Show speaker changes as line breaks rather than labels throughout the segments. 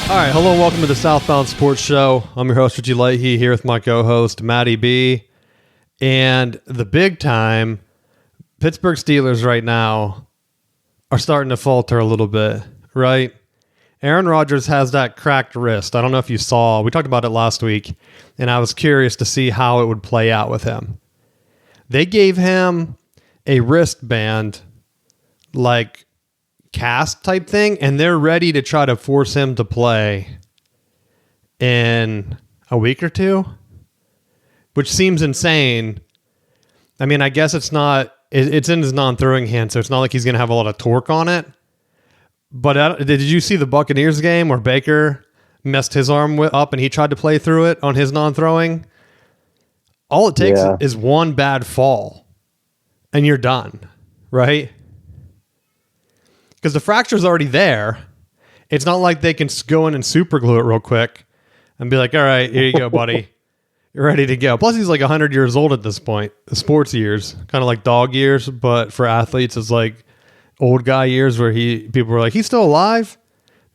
All right, hello and welcome to the Southbound Sports Show. I'm your host, Richie Leahy, here with my co-host, Matty B. And the big time, Pittsburgh Steelers right now are starting to falter a little bit, right? Aaron Rodgers has that cracked wrist. I don't know if you saw. We talked about it last week, and I was curious to see how it would play out with him. They gave him a wristband, like cast type thing, and they're ready to try to force him to play in a week or two, which seems insane. I mean, I guess it's in his non-throwing hand, so it's not like he's going to have a lot of torque on it. But did you see the Buccaneers game where Baker messed his arm up and he tried to play through it on his non-throwing? All it takes is one bad fall and you're done, right? Because the fracture's already there. It's not like they can go in and super glue it real quick and be like, all right, here you go, buddy. You're ready to go. Plus, he's like 100 years old at this point. The sports years, kind of like dog years, but for athletes, it's like old guy years where people were like, he's still alive?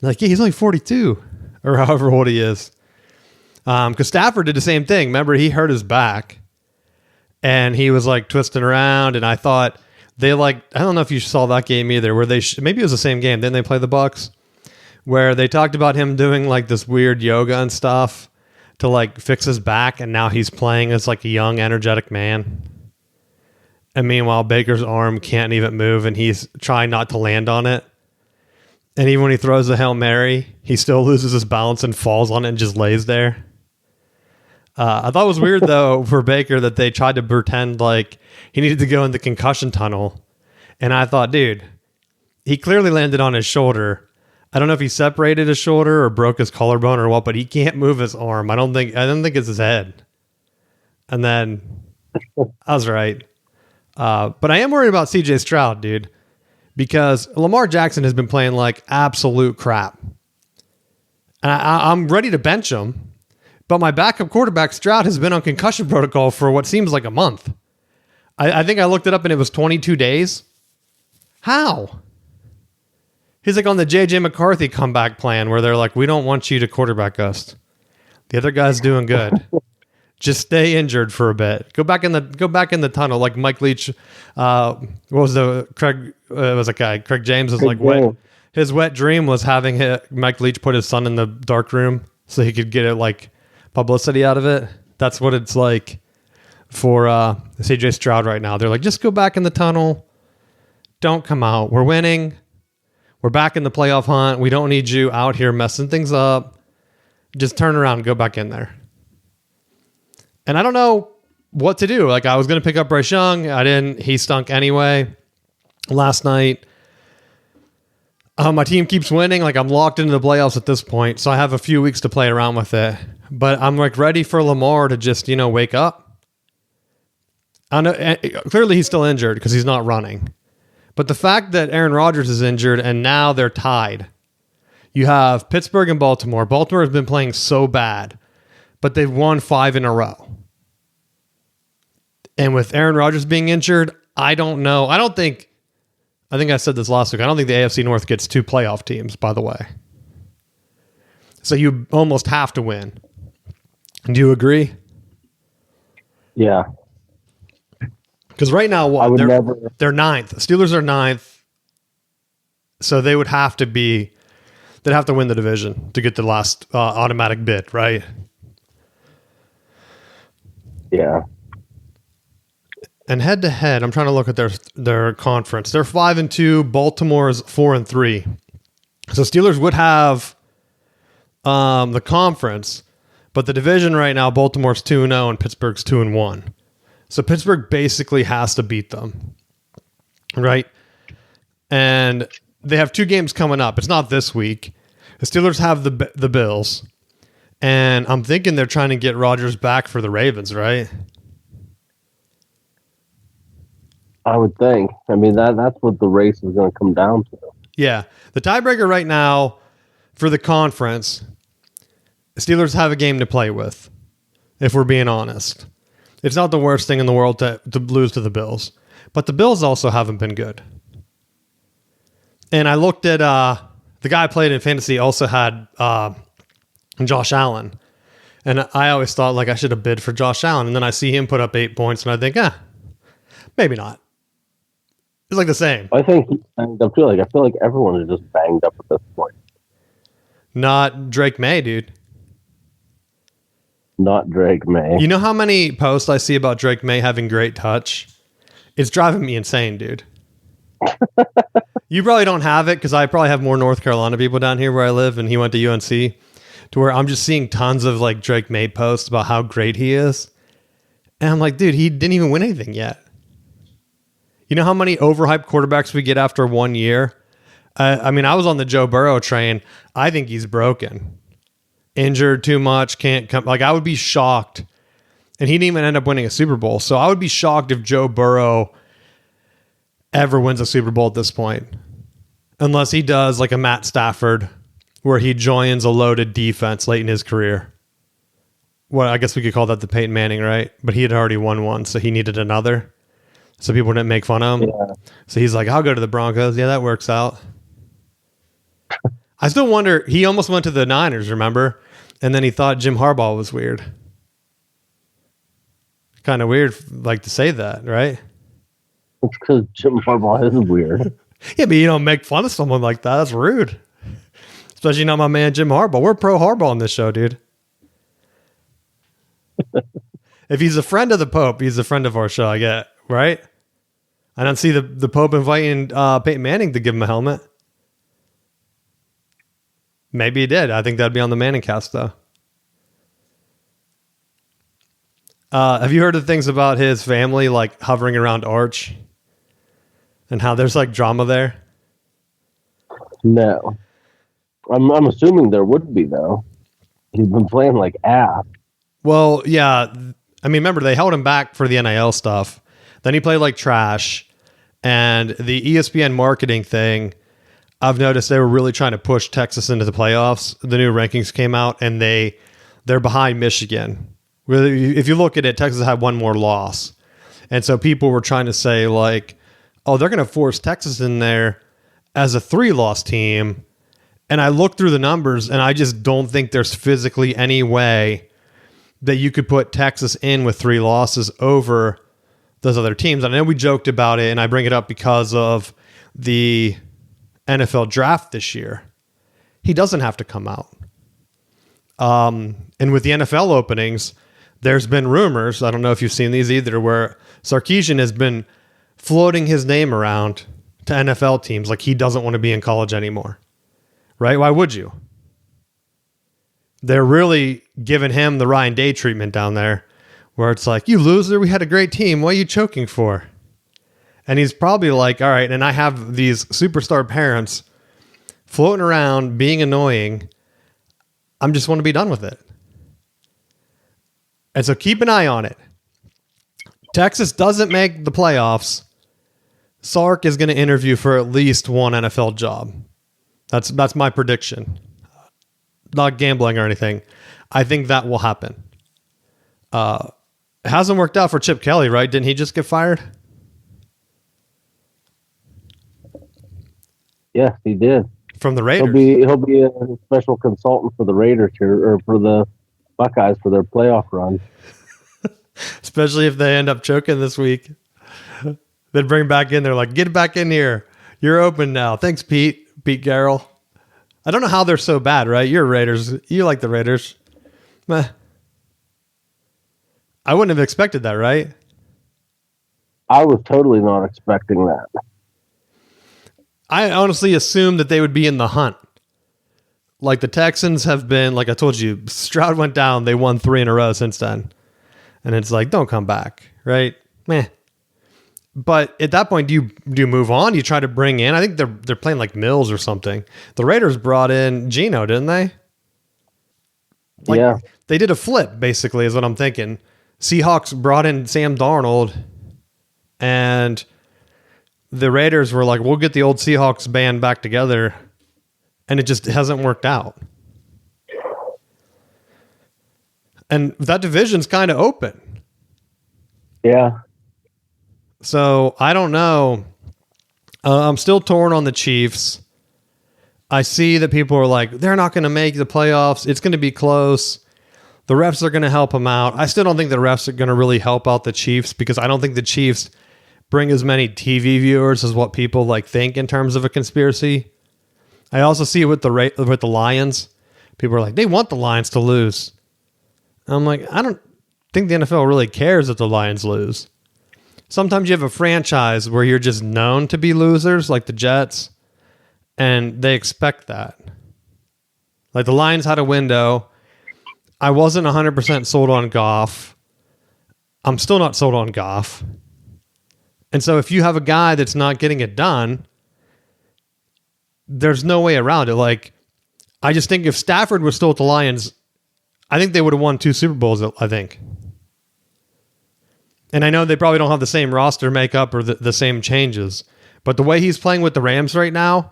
Like, yeah, he's only 42 or however old he is. Because Stafford did the same thing. Remember, he hurt his back and he was like twisting around, and I thought I don't know if you saw that game either, where maybe it was the same game. Didn't they play the Bucs? Where they talked about him doing like this weird yoga and stuff to like fix his back, and now he's playing as like a young, energetic man. And meanwhile, Baker's arm can't even move, and he's trying not to land on it. And even when he throws a Hail Mary, he still loses his balance and falls on it and just lays there. I thought it was weird, though, for Baker that they tried to pretend like he needed to go in the concussion tunnel. And I thought, dude, he clearly landed on his shoulder. I don't know if he separated his shoulder or broke his collarbone or what, but he can't move his arm. I don't think it's his head. And then I was right. But I am worried about CJ Stroud, dude, because Lamar Jackson has been playing like absolute crap. And I'm ready to bench him. But my backup quarterback, Stroud, has been on concussion protocol for what seems like a month. I think I looked it up and it was 22 days. How? He's like on the J.J. McCarthy comeback plan where they're like, we don't want you to quarterback us. The other guy's doing good. Just stay injured for a bit. Go back in the tunnel like Mike Leach. Craig James is like wet. His wet dream was having Mike Leach put his son in the dark room so he could get it like publicity out of it. That's what it's like for CJ Stroud right now. They're like, just go back in the tunnel. Don't come out. We're winning. We're back in the playoff hunt. We don't need you out here messing things up. Just turn around and go back in there. And I don't know what to do. Like, I was going to pick up Bryce Young. I didn't. He stunk anyway last night. My team keeps winning. Like, I'm locked into the playoffs at this point, so I have a few weeks to play around with it. But I'm like ready for Lamar to just, wake up. I know clearly he's still injured because he's not running. But the fact that Aaron Rodgers is injured and now they're tied. You have Pittsburgh and Baltimore. Baltimore has been playing so bad, but they've won 5 in a row. And with Aaron Rodgers being injured, I don't know. I think I said this last week. I don't think the AFC North gets 2 playoff teams, by the way. So you almost have to win. Do you agree?
Yeah.
Because right now, what? They're ninth. Steelers are ninth. So they would have to they'd have to win the division to get the last automatic bid, right?
Yeah.
And head to head, I'm trying to look at their conference. They're 5-2. Baltimore's 4-3. So Steelers would have the conference, but the division right now, Baltimore's 2-0 and Pittsburgh's 2-1. So Pittsburgh basically has to beat them, right? And they have 2 games coming up. It's not this week. The Steelers have the Bills, and I'm thinking they're trying to get Rodgers back for the Ravens, right?
I would think. I mean, that's what the race is going to come down to.
Yeah. The tiebreaker right now for the conference, the Steelers have a game to play with, if we're being honest. It's not the worst thing in the world to lose to the Bills. But the Bills also haven't been good. And I looked at the guy I played in fantasy also had Josh Allen. And I always thought like I should have bid for Josh Allen. And then I see him put up 8 points and I think, maybe not. It's like the same.
I think I feel like everyone is just banged up at this point.
Not Drake May, dude.
Not Drake May.
You know how many posts I see about Drake May having great touch? It's driving me insane, dude. You probably don't have it because I probably have more North Carolina people down here where I live, and he went to UNC, to where I'm just seeing tons of like Drake May posts about how great he is. And I'm like, dude, he didn't even win anything yet. You know how many overhyped quarterbacks we get after 1 year? I mean, I was on the Joe Burrow train. I think he's broken. Injured too much, can't come. Like, I would be shocked. And he didn't even end up winning a Super Bowl. So I would be shocked if Joe Burrow ever wins a Super Bowl at this point. Unless he does like a Matt Stafford, where he joins a loaded defense late in his career. Well, I guess we could call that the Peyton Manning, right? But he had already won one, so he needed another. So people didn't make fun of him. Yeah. So he's like, I'll go to the Broncos. Yeah, that works out. I still wonder, he almost went to the Niners, remember? And then he thought Jim Harbaugh was weird. Kind of weird, like, to say that, right?
It's because Jim Harbaugh is weird.
Yeah, but you don't make fun of someone like that. That's rude. Especially not my man Jim Harbaugh. We're pro Harbaugh on this show, dude. If he's a friend of the Pope, he's a friend of our show, I get, right? I don't see the Pope inviting Peyton Manning to give him a helmet. Maybe he did. I think that'd be on the Manning cast, though. Have you heard of things about his family, like hovering around Arch, and how there's like drama there?
No, I'm assuming there would be though. He's been playing like ass.
Well, yeah. I mean, remember they held him back for the NIL stuff. Then he played like trash, and the ESPN marketing thing. I've noticed they were really trying to push Texas into the playoffs. The new rankings came out, and they're behind Michigan. If you look at it, Texas had one more loss. And so people were trying to say, like, oh, they're going to force Texas in there as a 3-loss team. And I looked through the numbers, and I just don't think there's physically any way that you could put Texas in with 3 losses over those other teams. I know we joked about it, and I bring it up because of the NFL draft this year. He doesn't have to come out. And with the NFL openings, there's been rumors, I don't know if you've seen these either, where Sarkisian has been floating his name around to NFL teams like he doesn't want to be in college anymore. Right? Why would you? They're really giving him the Ryan Day treatment down there, where it's like, you loser, we had a great team. What are you choking for? And he's probably like, all right, and I have these superstar parents floating around being annoying. I just want to be done with it. And so keep an eye on it. Texas doesn't make the playoffs. Sark is going to interview for at least one NFL job. That's my prediction. Not gambling or anything. I think that will happen. It hasn't worked out for Chip Kelly, right? Didn't he just get fired?
Yes, he did.
From the Raiders.
He'll be a special consultant for the Raiders here, or for the Buckeyes for their playoff run.
Especially if they end up choking this week. They'd bring back in. They're like, get back in here. You're open now. Thanks, Pete Carroll. I don't know how they're so bad, right? You're Raiders. You like the Raiders. Meh. I wouldn't have expected that, right?
I was totally not expecting that.
I honestly assumed that they would be in the hunt. Like the Texans have been, like I told you, Stroud went down. They won 3 in a row since then. And it's like, don't come back, right? Meh. But at that point, do you move on? Do you try to bring in? I think they're playing like Mills or something. The Raiders brought in Geno, didn't they? Like, yeah. They did a flip, basically, is what I'm thinking. Seahawks brought in Sam Darnold, and the Raiders were like, we'll get the old Seahawks band back together, and it just hasn't worked out. And that division's kind of open.
Yeah.
So I don't know. I'm still torn on the Chiefs. I see that people are like, they're not going to make the playoffs. It's going to be close. The refs are going to help them out. I still don't think the refs are going to really help out the Chiefs because I don't think the Chiefs bring as many TV viewers as what people like think in terms of a conspiracy. I also see it with the Lions. People are like, they want the Lions to lose. I'm like, I don't think the NFL really cares if the Lions lose. Sometimes you have a franchise where you're just known to be losers, like the Jets, and they expect that. Like the Lions had a window. I wasn't 100% sold on Goff. I'm still not sold on Goff. And so if you have a guy that's not getting it done, there's no way around it. Like, I just think if Stafford was still at the Lions, I think they would have won 2 Super Bowls, I think. And I know they probably don't have the same roster makeup or the same changes. But the way he's playing with the Rams right now,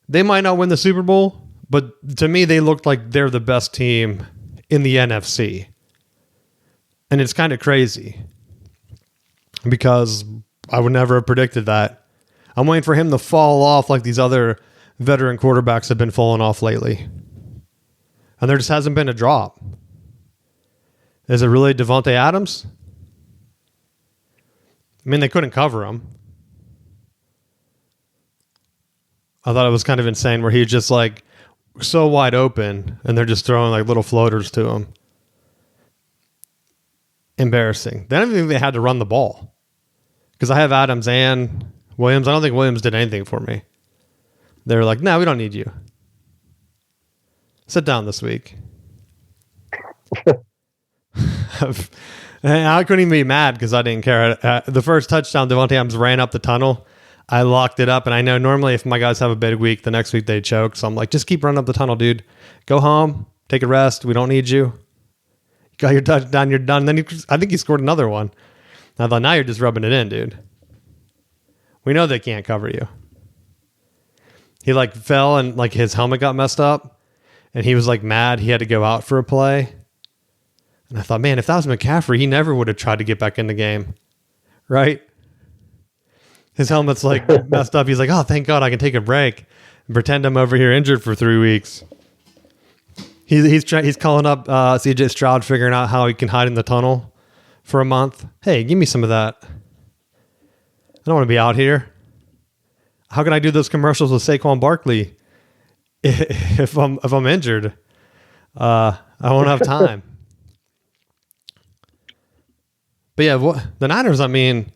they might not win the Super Bowl, but to me, they looked like they're the best team in the NFC. And it's kind of crazy because I would never have predicted that. I'm waiting for him to fall off like these other veteran quarterbacks have been falling off lately. And there just hasn't been a drop. Is it really Devontae Adams? I mean, they couldn't cover him. I thought it was kind of insane where he was just like so wide open and they're just throwing like little floaters to him. Embarrassing. They don't even think they had to run the ball. Because I have Adams and Williams. I don't think Williams did anything for me. They were like, no, we don't need you. Sit down this week. And I couldn't even be mad because I didn't care. The first touchdown, Devontae Adams ran up the tunnel. I locked it up, and I know normally if my guys have a big week, the next week they choke. So I'm like, just keep running up the tunnel, dude. Go home, take a rest. We don't need you. You got your touchdown, you're done. Then I think he scored another one. I thought, now you're just rubbing it in, dude. We know they can't cover you. He like fell and like his helmet got messed up, and he was like mad he had to go out for a play. And I thought, man, if that was McCaffrey, he never would have tried to get back in the game. Right? His helmet's like messed up. He's like, oh, thank God I can take a break and pretend I'm over here injured for 3 weeks. He's calling up CJ Stroud, figuring out how he can hide in the tunnel for a month. Hey, give me some of that. I don't want to be out here. How can I do those commercials with Saquon Barkley if I'm injured? I won't have time. But yeah, the Niners, I mean,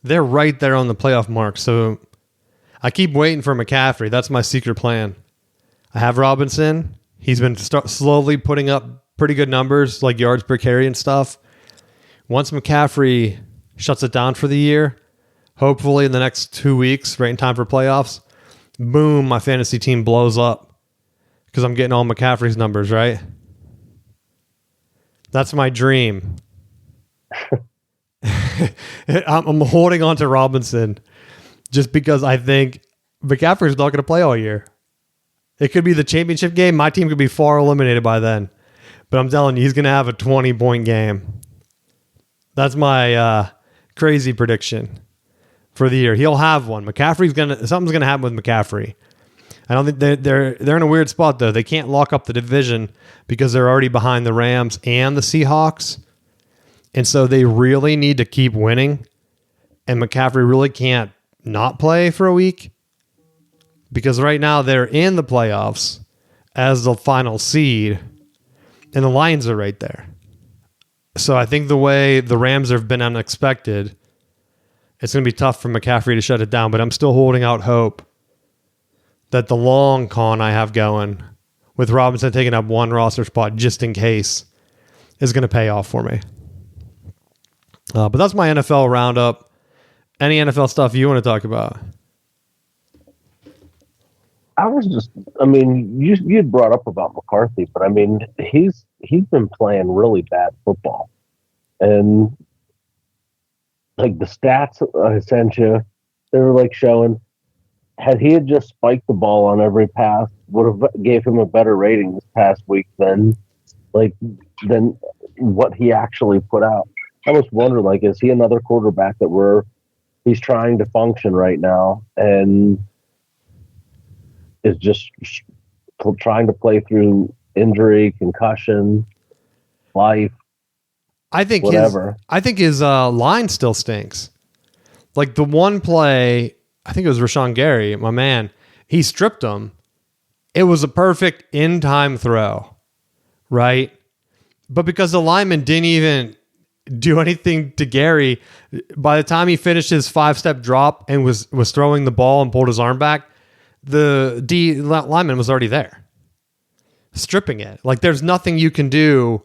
they're right there on the playoff mark. So I keep waiting for McCaffrey. That's my secret plan. I have Robinson. He's been slowly putting up pretty good numbers, like yards per carry and stuff. Once McCaffrey shuts it down for the year, hopefully in the next 2 weeks, right in time for playoffs, boom, my fantasy team blows up because I'm getting all McCaffrey's numbers, right? That's my dream. I'm holding on to Robinson just because I think McCaffrey's not going to play all year. It could be the championship game. My team could be far eliminated by then. But I'm telling you, he's going to have a 20-point game. That's my crazy prediction for the year. He'll have one. Something's gonna happen with McCaffrey. I don't think they're in a weird spot though. They can't lock up the division because they're already behind the Rams and the Seahawks. And so they really need to keep winning. And McCaffrey really can't not play for a week because right now they're in the playoffs as the final seed and the Lions are right there. So I think the way the Rams have been unexpected, it's going to be tough for McCaffrey to shut it down, but I'm still holding out hope that the long con I have going with Robinson taking up one roster spot just in case is going to pay off for me. But that's my NFL roundup. Any NFL stuff you want to talk about?
You had brought up about McCarthy, but I mean, he's been playing really bad football. And like the stats I sent you, they were like showing, had he had just spiked the ball on every pass, would have gave him a better rating this past week than what he actually put out. I almost wonder, like, is he another quarterback that he's trying to function right now? And is just trying to play through injury, concussion, life,
I think
whatever.
his line still stinks. Like the one play, I think it was Rashawn Gary, my man. He stripped him. It was a perfect in-time throw, right? But because the lineman didn't even do anything to Gary, by the time he finished his 5-step drop and was throwing the ball and pulled his arm back, the lineman was already there, stripping it. Like there's nothing you can do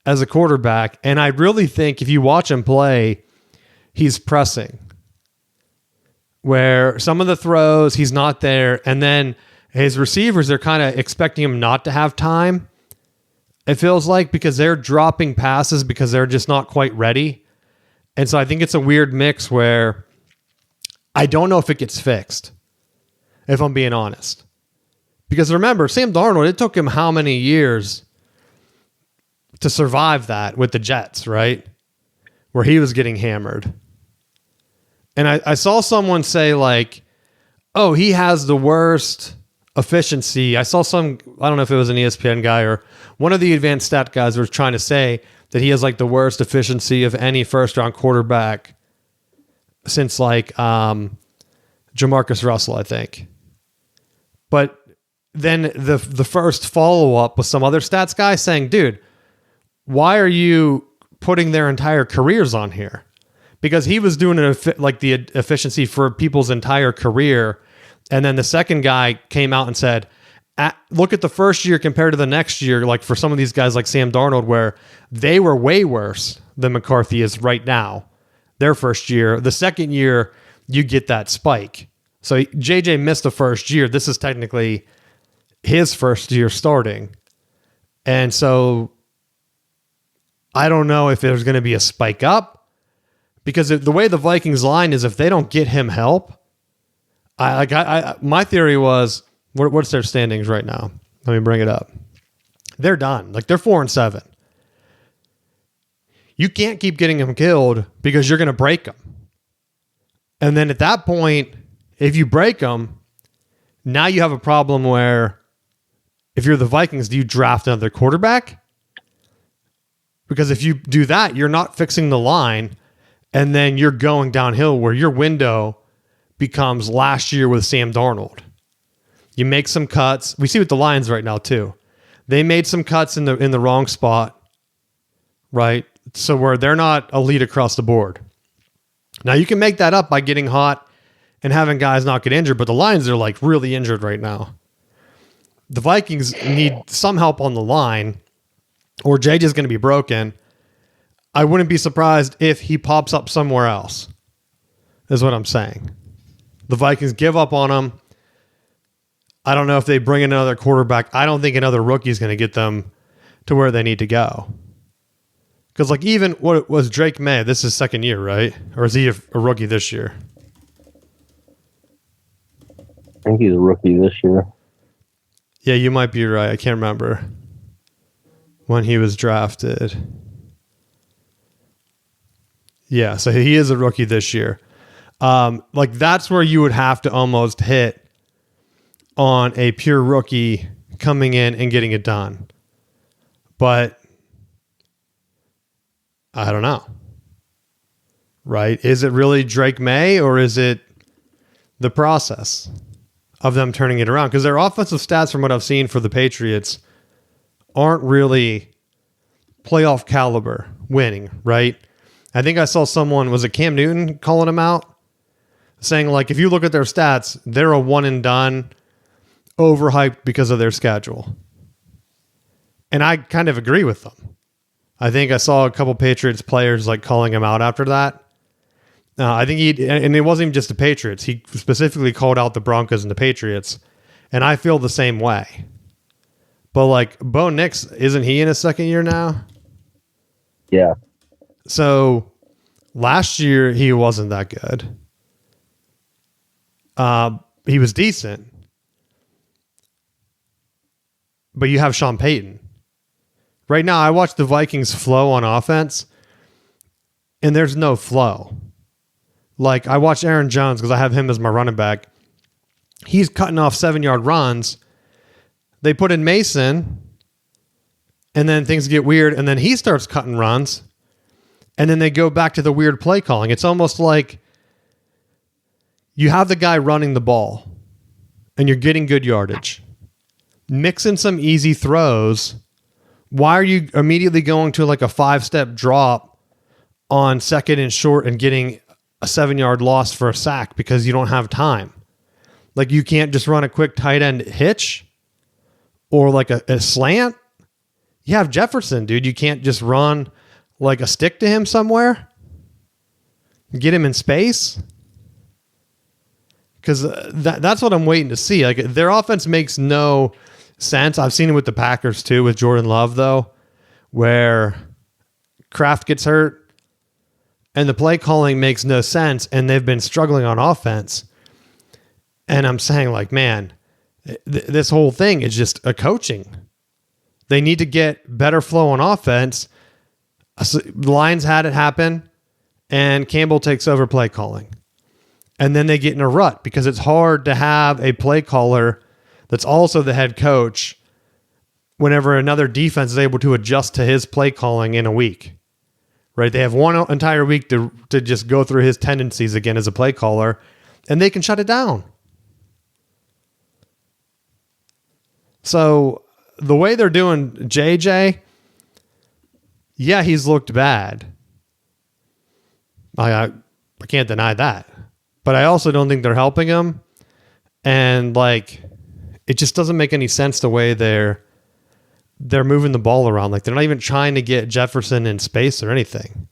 as a quarterback. And I really think if you watch him play, he's pressing. Where some of the throws, he's not there. And then his receivers are kind of expecting him not to have time. It feels like because they're dropping passes because they're just not quite ready. And so I think it's a weird mix where I don't know if it gets fixed, if I'm being honest. Because remember, Sam Darnold, it took him how many years to survive that with the Jets, right? Where he was getting hammered. And I saw someone say like, oh, he has the worst efficiency. I saw I don't know if it was an ESPN guy or one of the advanced stat guys was trying to say that he has like the worst efficiency of any first round quarterback since like Jamarcus Russell, I think. But then the first follow up was some other stats guy saying, dude, why are you putting their entire careers on here? Because he was doing like the efficiency for people's entire career. And then the second guy came out and said, look at the first year compared to the next year, like for some of these guys like Sam Darnold, where they were way worse than McCarthy is right now, their first year. The second year, you get that spike. So JJ missed the first year. This is technically his first year starting. And so I don't know if there's going to be a spike up. Because the way the Vikings line is, if they don't get him help, my theory was, what's their standings right now? Let me bring it up. They're done. Like they're 4-7. You can't keep getting him killed because you're going to break him. And then at that point, if you break him, now you have a problem where if you're the Vikings, do you draft another quarterback? Because if you do that, you're not fixing the line. And then you're going downhill where your window becomes last year with Sam Darnold. You make some cuts. We see with the Lions right now too. They made some cuts in the wrong spot, right? So where they're not elite across the board. Now you can make that up by getting hot and having guys not get injured, but the Lions are like really injured right now. The Vikings need some help on the line, or JJ's going to be broken. I wouldn't be surprised if he pops up somewhere else, is what I'm saying. The Vikings give up on him. I don't know if they bring in another quarterback. I don't think another rookie is going to get them to where they need to go. Because like even what was Drake May, this is his second year, right? Or is he a rookie this year?
I think he's a rookie this year.
Yeah, you might be right. I can't remember when he was drafted. Yeah, so he is a rookie this year. Like that's where you would have to almost hit on a pure rookie coming in and getting it done. But I don't know. Right? Is it really Drake May or is it the process of them turning it around? Because their offensive stats from what I've seen for the Patriots aren't really playoff caliber winning, right? I think I saw someone, was it Cam Newton, calling him out? Saying, like, if you look at their stats, they're a one and done, overhyped because of their schedule. And I kind of agree with them. I think I saw a couple Patriots players, like, calling him out after that. I think and it wasn't even just the Patriots. He specifically called out the Broncos and the Patriots. And I feel the same way. But, like, Bo Nix, isn't he in his second year now?
Yeah.
So last year he wasn't that good. He was decent. But you have Sean Payton. Right now I watch the Vikings flow on offense and there's no flow. Like I watch Aaron Jones because I have him as my running back. he's cutting off 7-yard runs. They put in Mason, and then things get weird, and then he starts cutting runs, and then they go back to the weird play calling. It's almost like you have the guy running the ball, and you're getting good yardage. Mix in some easy throws. Why are you immediately going to like a 5-step drop on 2nd and short and getting a 7-yard loss for a sack because you don't have time? Like, you can't just run a quick tight end hitch or like a slant. You have Jefferson, dude. You can't just run like a stick to him somewhere. Get him in space. Because that's what I'm waiting to see. Like, their offense makes no sense. I've seen it with the Packers too, with Jordan Love though, where Kraft gets hurt and the play calling makes no sense, and they've been struggling on offense. And I'm saying, like, man, this whole thing is just a coaching. They need to get better flow on offense. The Lions had it happen, and Campbell takes over play calling. And then they get in a rut because it's hard to have a play caller that's also the head coach whenever another defense is able to adjust to his play calling in a week, right? They have one entire week to just go through his tendencies again as a play caller, and they can shut it down. So the way they're doing JJ, yeah, he's looked bad. I can't deny that. But I also don't think they're helping him. And like, it just doesn't make any sense the way they're moving the ball around. Like, they're not even trying to get Jefferson in space or anything.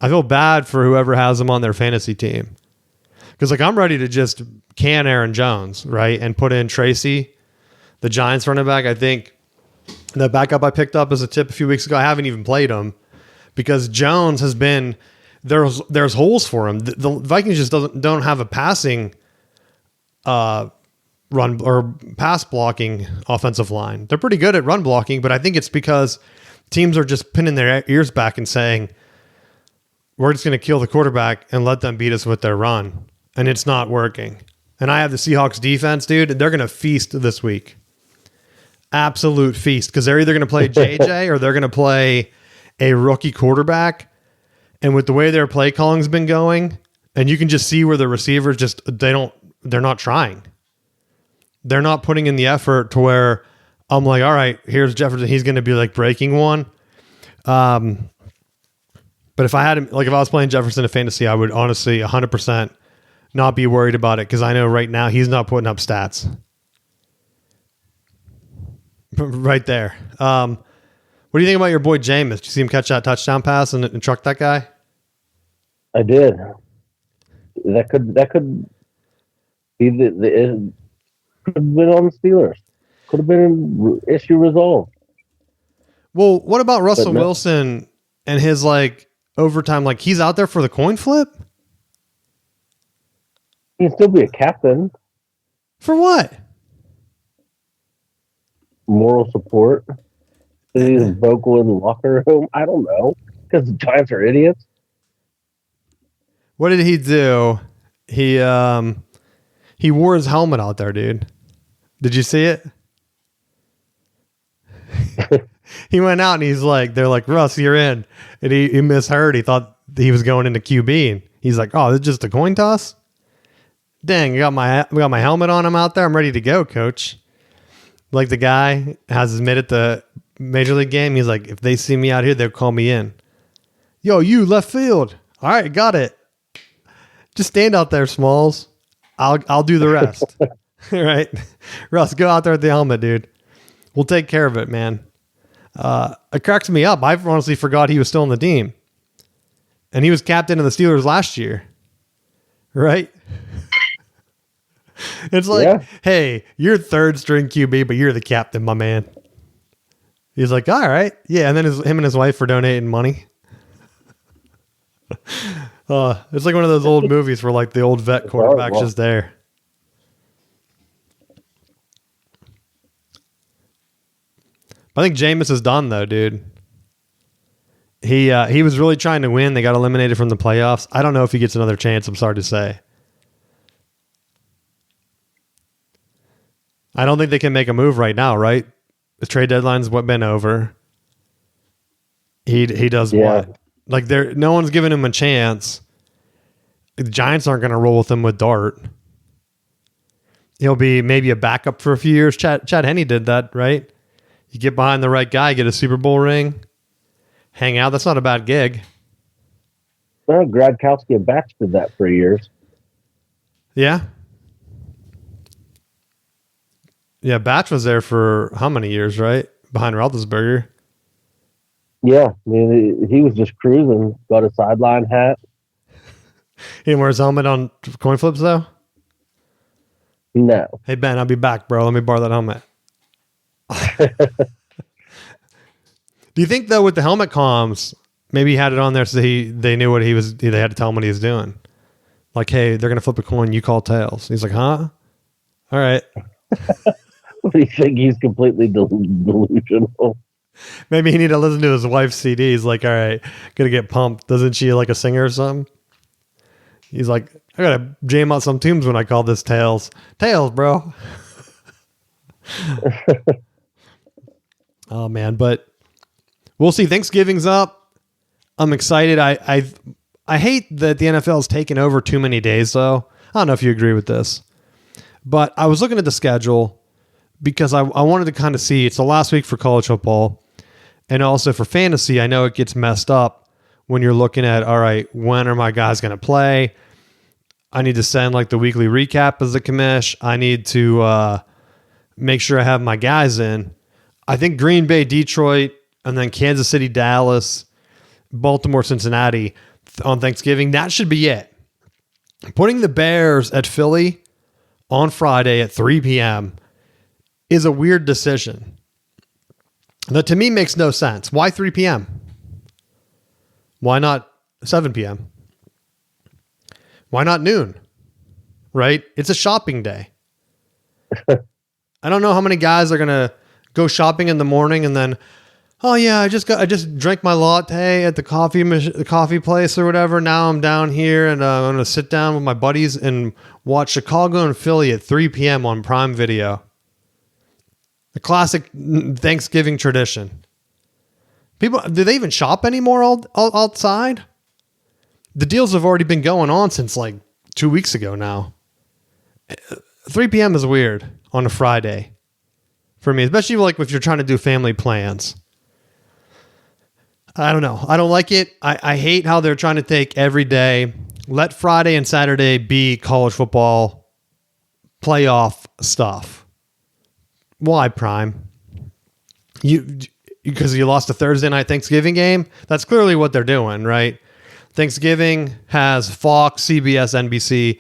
I feel bad for whoever has him on their fantasy team. Because, like, I'm ready to just can Aaron Jones, right? And put in Tracy, the Giants running back. I think the backup I picked up as a tip a few weeks ago, I haven't even played him because Jones has been, there's holes for him. The Vikings just don't have a passing run or pass blocking offensive line. They're pretty good at run blocking, but I think it's because teams are just pinning their ears back and saying, we're just going to kill the quarterback and let them beat us with their run. And it's not working. And I have the Seahawks defense, dude. They're going to feast this week. Absolute feast. Because they're either going to play JJ or they're going to play a rookie quarterback. And with the way their play calling's been going, and you can just see where the receivers they're not trying. They're not putting in the effort to where I'm like, all right, here's Jefferson. He's going to be like breaking one. But if I had him, like if I was playing Jefferson in fantasy, I would honestly 100% not be worried about it because I know right now he's not putting up stats. Right there. What do you think about your boy Jameis? Did you see him catch that touchdown pass and truck that guy?
I did. That could be the could have been on the Steelers. Could have been an issue resolved.
Well, what about Russell Wilson and his like overtime? Like he's out there for the coin flip?
He can still be a captain.
For what?
Moral support. He's vocal in the locker room. I don't know. Because the Giants are idiots.
What did he do? He wore his helmet out there, dude. Did you see it? He went out and he's like, they're like, Russ, you're in. And he misheard. He thought he was going into QB. And he's like, oh, this is just a coin toss? Dang, we got my helmet on. I'm out there. I'm ready to go, coach. Like the guy has his mid at the Major League game. He's like, if they see me out here, they'll call me in. Yo, you left field. All right, got it. Just stand out there, Smalls. I'll do the rest. All right. Russ, go out there with the helmet, dude. We'll take care of it, man. It cracks me up. I honestly forgot he was still on the team. And he was captain of the Steelers last year. Right? It's like, hey, you're third string QB, but you're the captain, my man. He's like, all right. Yeah, and then him and his wife were donating money. It's like one of those old movies where like the old vet quarterback's just there. I think Jameis is done though, dude. He was really trying to win. They got eliminated from the playoffs. I don't know if he gets another chance. I'm sorry to say. I don't think they can make a move right now, right? The trade deadline's been over. He does what? Like no one's giving him a chance. The Giants aren't going to roll with him with Dart. He'll be maybe a backup for a few years. Chad Henne did that, right? You get behind the right guy, get a Super Bowl ring, hang out. That's not a bad gig.
Well, Gradkowski and Batch did that for years.
Yeah. Yeah, Batch was there for how many years, right? Behind Roethlisberger.
Yeah, I mean, he was just cruising, got a sideline hat.
He didn't wear his helmet on coin flips, though?
No.
Hey, Ben, I'll be back, bro. Let me borrow that helmet. Do you think, though, with the helmet comms, maybe he had it on there so they knew what they had to tell him what he was doing? Like, hey, they're going to flip a coin, you call tails. He's like, huh? All right.
What do you think? He's completely delusional.
Maybe he need to listen to his wife's CDs. Like, all right, gonna get pumped. Doesn't she like a singer or something? He's like, I gotta jam out some tunes when I call this Tails. Tails, bro. Oh man, but we'll see. Thanksgiving's up. I'm excited. I hate that the NFL's taken over too many days though. I don't know if you agree with this, but I was looking at the schedule because I wanted to kind of see. It's the last week for college football. And also for fantasy, I know it gets messed up when you're looking at, all right, when are my guys going to play? I need to send like the weekly recap as a commish. I need to make sure I have my guys in. I think Green Bay, Detroit, and then Kansas City, Dallas, Baltimore, Cincinnati on Thanksgiving. That should be it. Putting the Bears at Philly on Friday at 3 p.m. is a weird decision. That to me makes no sense. Why 3 p.m.? Why not 7 p.m.? Why not noon? Right? It's a shopping day. I don't know how many guys are going to go shopping in the morning and then, oh yeah, I just drank my latte at the coffee place or whatever. Now I'm down here and I'm going to sit down with my buddies and watch Chicago and Philly at 3 p.m. on Prime Video. The classic Thanksgiving tradition. People, do they even shop anymore outside? The deals have already been going on since like 2 weeks ago now. 3 p.m. is weird on a Friday for me, especially like if you're trying to do family plans. I don't know. I don't like it. I hate how they're trying to take every day. Let Friday and Saturday be college football playoff stuff. Why, Prime? Because you lost a Thursday night Thanksgiving game? That's clearly what they're doing, right? Thanksgiving has Fox, CBS, NBC.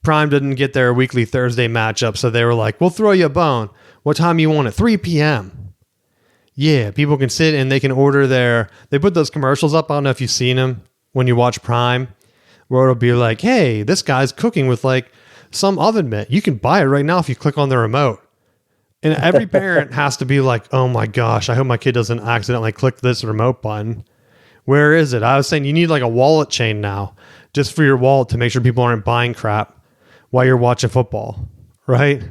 Prime didn't get their weekly Thursday matchup, so they were like, we'll throw you a bone. What time you want it? 3 p.m. Yeah, people can sit and they can order they put those commercials up. I don't know if you've seen them when you watch Prime, where it'll be like, hey, this guy's cooking with like some oven mitt. You can buy it right now if you click on the remote. And every parent has to be like, oh my gosh, I hope my kid doesn't accidentally click this remote button. Where is it? I was saying you need like a wallet chain now just for your wallet to make sure people aren't buying crap while you're watching football, right?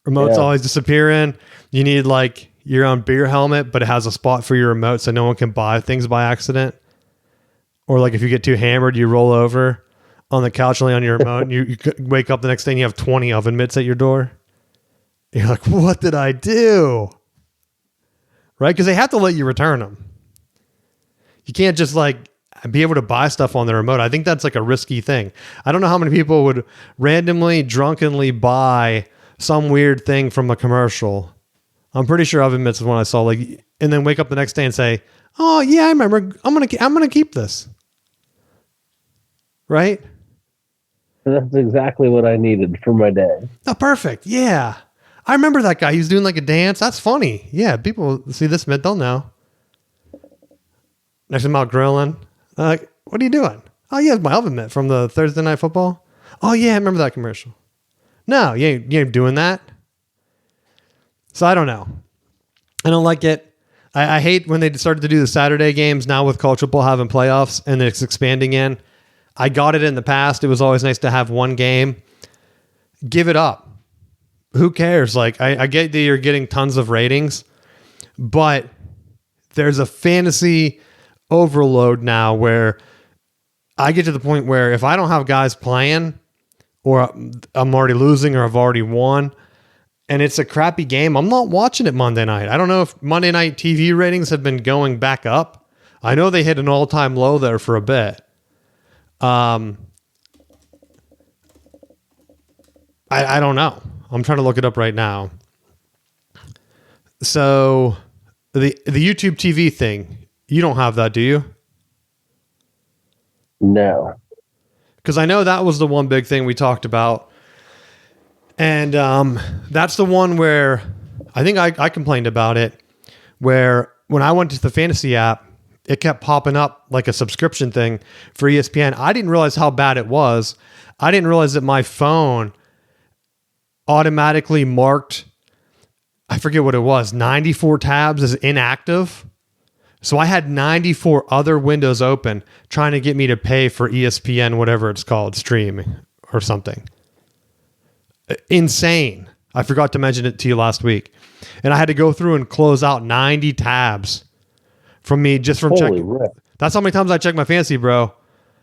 Remotes always disappearing. You need like your own beer helmet, but it has a spot for your remote so no one can buy things by accident. Or like if you get too hammered, you roll over on the couch laying on your remote and you wake up the next day and you have 20 oven mitts at your door. You're like, what did I do? Right? Because they have to let you return them. You can't just like be able to buy stuff on the remote. I think that's like a risky thing. I don't know how many people would randomly, drunkenly buy some weird thing from a commercial. I'm pretty sure oven mitts is one I saw, like, and then wake up the next day and say, oh yeah, I remember. I'm gonna keep this. Right?
That's exactly what I needed for my day.
Oh, perfect. Yeah. I remember that guy. He was doing like a dance. That's funny. Yeah, people see this mitt, they'll know. Next to him out grilling. What are you doing? Oh, yeah, it's my oven mitt from the Thursday Night Football. Oh, yeah, I remember that commercial. No, you ain't doing that. So I don't know. I don't like it. I hate when they started to do the Saturday games now with college football having playoffs and it's expanding in. I got it in the past. It was always nice to have one game. Give it up. who cares? Like, I get that you're getting tons of ratings, but there's a fantasy overload now where I get to the point where if I don't have guys playing, or I'm already losing, or I've already won, and it's a crappy game, I'm not watching it Monday night. I don't know if Monday night TV ratings have been going back up. I know they hit an all-time low there for a bit. I don't know. I'm trying to look it up right now. So the YouTube TV thing, you don't have that, do you?
No.
Because I know that was the one big thing we talked about. And that's the one where I think I complained about it, where when I went to the fantasy app, it kept popping up like a subscription thing for ESPN. I didn't realize how bad it was. I didn't realize that my phone automatically marked, I forget what it was, 94 tabs as inactive. So I had 94 other windows open trying to get me to pay for ESPN, whatever it's called, streaming or something. Insane. I forgot to mention it to you last week. And I had to go through and close out 90 tabs from me just from checking.
Rip.
That's how many times I check my fantasy, bro.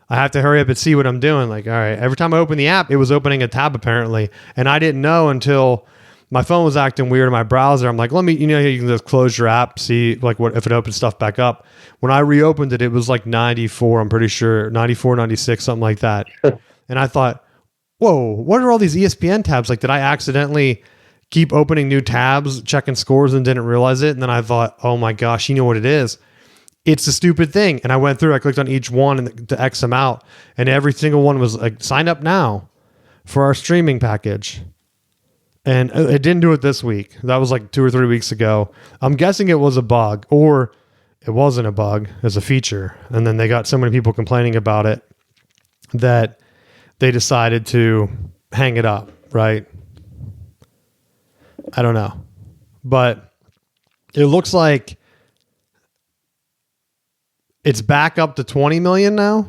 I have to hurry up and see what I'm doing. Like, all right, every time I open the app, it was opening a tab apparently. And I didn't know until my phone was acting weird in my browser. I'm like, let me, you can just close your app, see like what if it opens stuff back up. When I reopened it, it was like 94, I'm pretty sure, 94, 96, something like that. And I thought, whoa, what are all these ESPN tabs? Like, did I accidentally keep opening new tabs, checking scores and didn't realize it? And then I thought, oh my gosh, you know what it is? It's a stupid thing. And I went through, I clicked on each one and to X them out. And every single one was like, sign up now for our streaming package. And it didn't do it this week. That was like 2 or 3 weeks ago. I'm guessing it was a bug, or it wasn't a bug, as a feature. And then they got so many people complaining about it that they decided to hang it up, right? I don't know. But it looks like it's back up to 20 million now.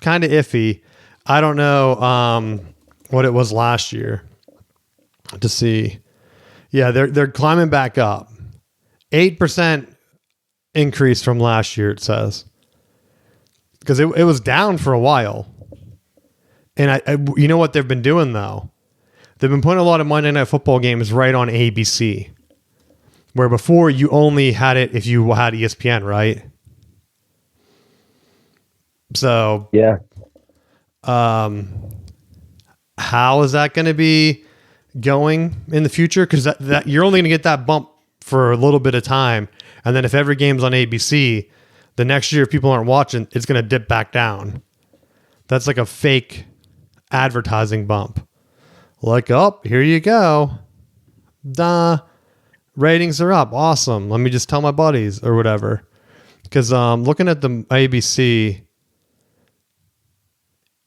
Kind of iffy. I don't know what it was last year to see. Yeah, they're climbing back up. 8% increase from last year, it says. Because it was down for a while. And I you know what they've been doing, though? They've been putting a lot of Monday Night Football games right on ABC. Where before you only had it if you had ESPN, right? So
yeah.
How is that going to be going in the future? Because that you're only going to get that bump for a little bit of time. And then if every game's on ABC, the next year if people aren't watching, it's going to dip back down. That's like a fake advertising bump. Like, oh, here you go. Duh. Ratings are up. Awesome. Let me just tell my buddies or whatever. Because looking at the ABC,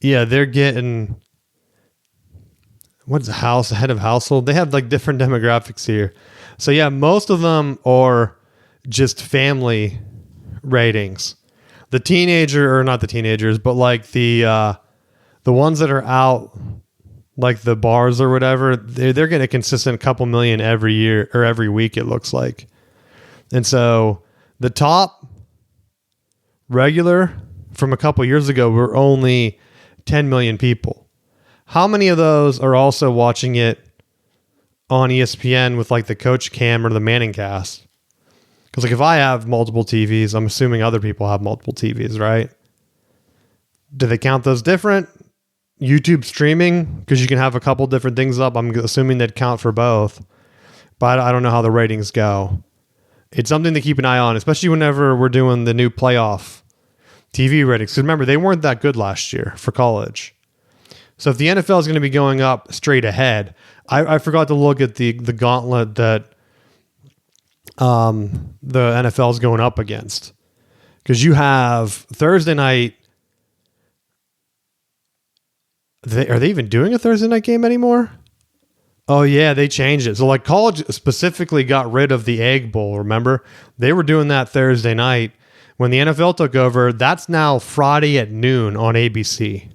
yeah, they're getting, what's house, head of household? They have like different demographics here. So yeah, most of them are just family ratings. The teenager, or not the teenagers, but like the ones that are out, like the bars or whatever, they're getting a consistent couple million every year or every week, it looks like. And so the top regular from a couple years ago were only 10 million people. How many of those are also watching it on ESPN with like the Coach Cam or the Manning Cast? Because like if I have multiple TVs, I'm assuming other people have multiple TVs, right? Do they count those different? YouTube streaming, because you can have a couple different things up. I'm assuming they'd count for both, but I don't know how the ratings go. It's something to keep an eye on, especially whenever we're doing the new playoff TV ratings. Because remember, they weren't that good last year for college. So if the NFL is going to be going up straight ahead, I forgot to look at the gauntlet that the NFL is going up against. Because you have Thursday night. Are they even doing a Thursday night game anymore? Oh, yeah, they changed it. So, like, college specifically got rid of the Egg Bowl, remember? They were doing that Thursday night. When the NFL took over, that's now Friday at noon on ABC.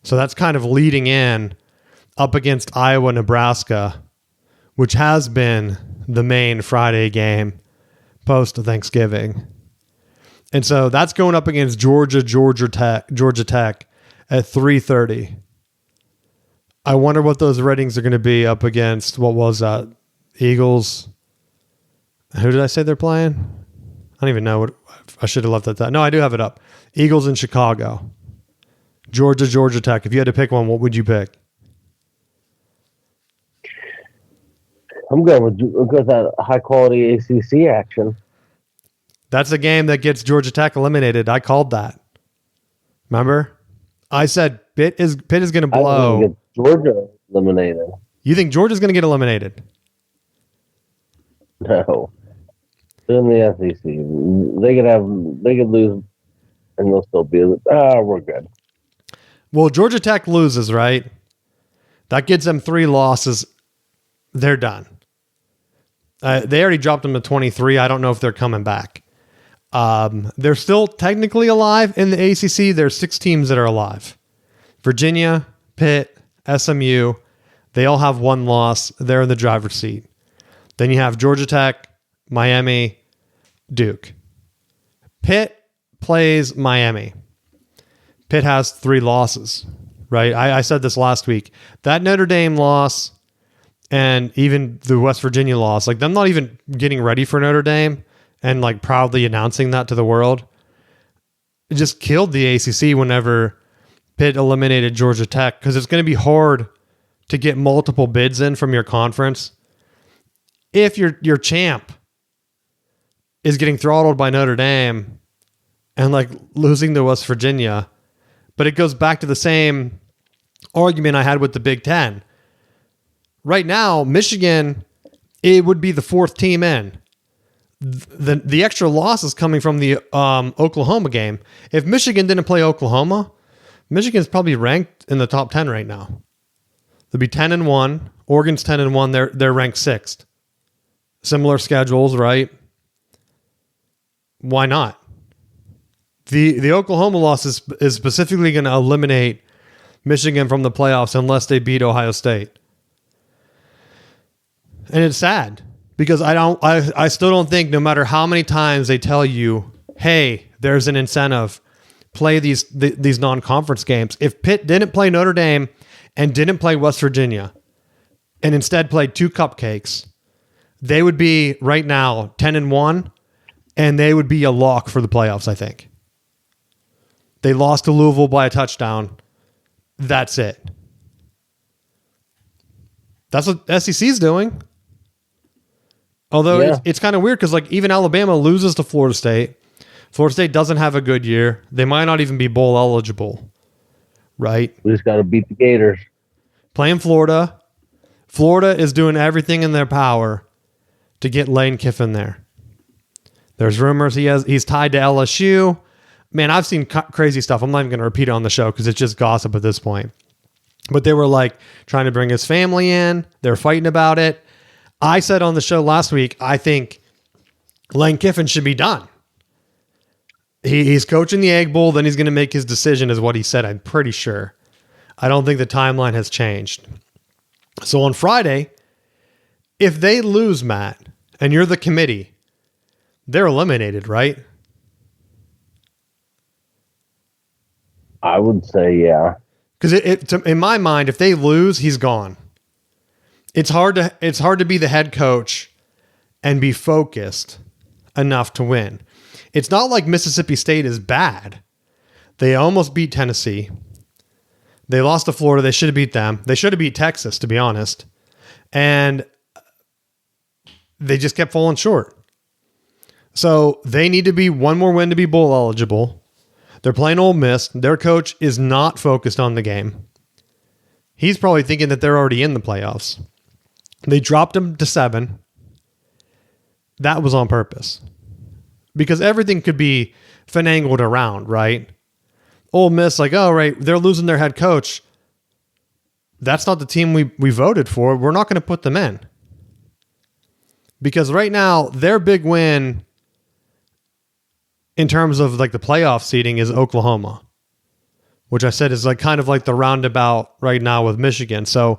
So that's kind of leading in up against Iowa, Nebraska, which has been the main Friday game post Thanksgiving. And so that's going up against Georgia Tech at 3:30. I wonder what those ratings are going to be up against. What was that? Eagles. Who did I say they're playing? I don't even know what I should have left at that. No, I do have it up. Eagles in Chicago. Georgia Tech. If you had to pick one, what would you pick?
I'm going with that high quality ACC action.
That's a game that gets Georgia Tech eliminated. I called that. Remember? I said Pitt is going to blow.
I think Georgia eliminated.
You think Georgia's going to get eliminated?
No. In the SEC, they could lose, and they'll still be. We're good.
Well, Georgia Tech loses, right? That gets them 3 losses. They're done. They already dropped them to 23. I don't know if they're coming back. They're still technically alive in the ACC. There's 6 teams that are alive. Virginia, Pitt, SMU. They all have 1 loss. They're in the driver's seat. Then you have Georgia Tech, Miami, Duke. Pitt plays Miami. Pitt has 3 losses, right? I said this last week. That Notre Dame loss and even the West Virginia loss, like them not even getting ready for Notre Dame and like proudly announcing that to the world, it just killed the ACC whenever Pitt eliminated Georgia Tech, because it's going to be hard to get multiple bids in from your conference if your champ is getting throttled by Notre Dame and like losing to West Virginia. But it goes back to the same argument I had with the Big Ten. Right now, Michigan, it would be the 4th team in. The extra loss is coming from the Oklahoma game. If Michigan didn't play Oklahoma, Michigan's probably ranked in the top 10 right now. They'll be 10-1. Oregon's 10-1. They're ranked 6th. Similar schedules, right? Why not? The Oklahoma loss is specifically going to eliminate Michigan from the playoffs unless they beat Ohio State. And it's sad because I still don't think, no matter how many times they tell you, hey, there's an incentive, play these non-conference games. If Pitt didn't play Notre Dame and didn't play West Virginia and instead played 2 cupcakes, they would be right now 10-1, and they would be a lock for the playoffs, I think. They lost to Louisville by a touchdown. That's it. That's what SEC's doing. Although it's kind of weird because like even Alabama loses to Florida State. Florida State doesn't have a good year. They might not even be bowl eligible, right?
We just got to beat the Gators.
Playing Florida. Florida is doing everything in their power to get Lane Kiffin there. There's rumors he's tied to LSU. Man, I've seen crazy stuff. I'm not even going to repeat it on the show because it's just gossip at this point. But they were like trying to bring his family in. They're fighting about it. I said on the show last week, I think Lane Kiffin should be done. He's coaching the Egg Bowl, then he's going to make his decision, is what he said, I'm pretty sure. I don't think the timeline has changed. So on Friday, if they lose, Matt, and you're the committee, they're eliminated, right?
I would say, yeah.
Because in my mind, if they lose, he's gone. It's hard to be the head coach and be focused enough to win. It's not like Mississippi State is bad. They almost beat Tennessee. They lost to Florida. They should have beat them. They should have beat Texas, to be honest. And they just kept falling short. So they need to be one more win to be bowl eligible. They're playing Ole Miss. Their coach is not focused on the game. He's probably thinking that they're already in the playoffs. They dropped them to 7. That was on purpose. Because everything could be finagled around, right? Ole Miss, like, oh, right, they're losing their head coach. That's not the team we voted for. We're not going to put them in. Because right now, their big win in terms of like the playoff seeding is Oklahoma, which I said is like kind of like the roundabout right now with Michigan. So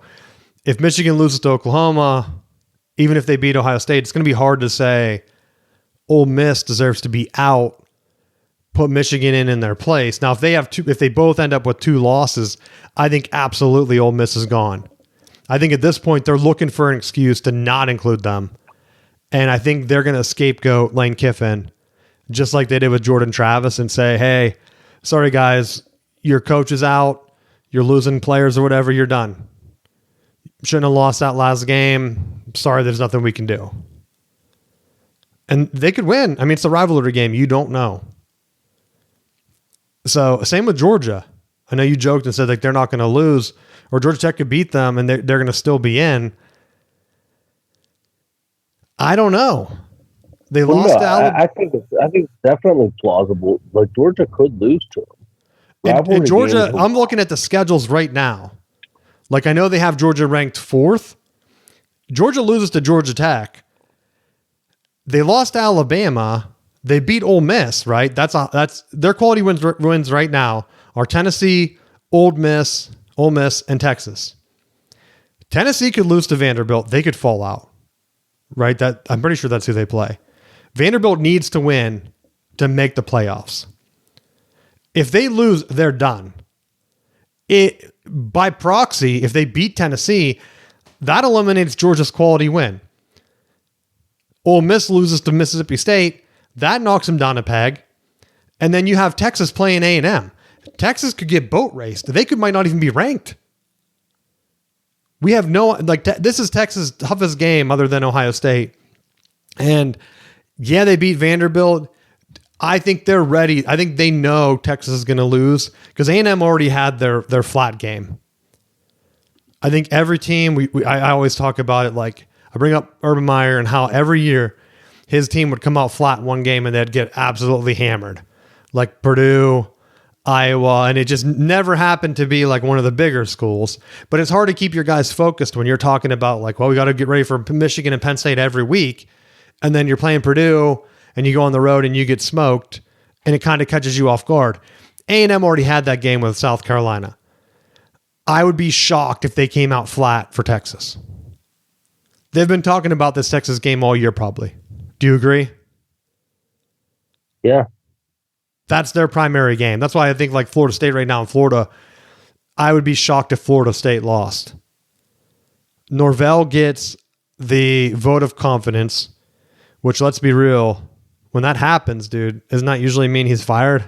if Michigan loses to Oklahoma, even if they beat Ohio State, it's going to be hard to say Ole Miss deserves to be out, put Michigan in their place. Now, if they both end up with 2 losses, I think absolutely Ole Miss is gone. I think at this point they're looking for an excuse to not include them. And I think they're going to scapegoat Lane Kiffin, just like they did with Jordan Travis, and say, hey, sorry guys, your coach is out, you're losing players or whatever, you're done. Shouldn't have lost that last game. Sorry, there's nothing we can do. And they could win. I mean, it's a rivalry game. You don't know. So same with Georgia. I know you joked and said like they're not going to lose, or Georgia Tech could beat them and they're going to still be in. I don't know. They lost to Alabama.
I think it's definitely plausible. Like Georgia could lose to them.
And Georgia, I'm looking at the schedules right now. Like I know they have Georgia ranked 4th. Georgia loses to Georgia Tech. They lost to Alabama. They beat Ole Miss, right? That's their quality wins right now are Tennessee, Ole Miss, and Texas. Tennessee could lose to Vanderbilt. They could fall out, right? I'm pretty sure that's who they play. Vanderbilt needs to win to make the playoffs. If they lose, they're done. By proxy, if they beat Tennessee, that eliminates Georgia's quality win. Ole Miss loses to Mississippi State. That knocks them down a peg. And then you have Texas playing A&M. Texas could get boat raced. They might not even be ranked. We have this is Texas' toughest game other than Ohio State. And yeah, they beat Vanderbilt. I think they're ready. I think they know Texas is going to lose because A&M already had their flat game. I think every team, I always talk about it, like I bring up Urban Meyer and how every year his team would come out flat one game and they'd get absolutely hammered. Like Purdue, Iowa, and it just never happened to be like one of the bigger schools. But it's hard to keep your guys focused when you're talking about like, well, we got to get ready for Michigan and Penn State every week. And then you're playing Purdue and you go on the road and you get smoked and it kind of catches you off guard. A&M already had that game with South Carolina. I would be shocked if they came out flat for Texas. They've been talking about this Texas game all year probably. Do you agree?
Yeah.
That's their primary game. That's why I think like Florida State right now in Florida, I would be shocked if Florida State lost. Norvell gets the vote of confidence, which let's be real, when that happens, dude, doesn't that usually mean he's fired?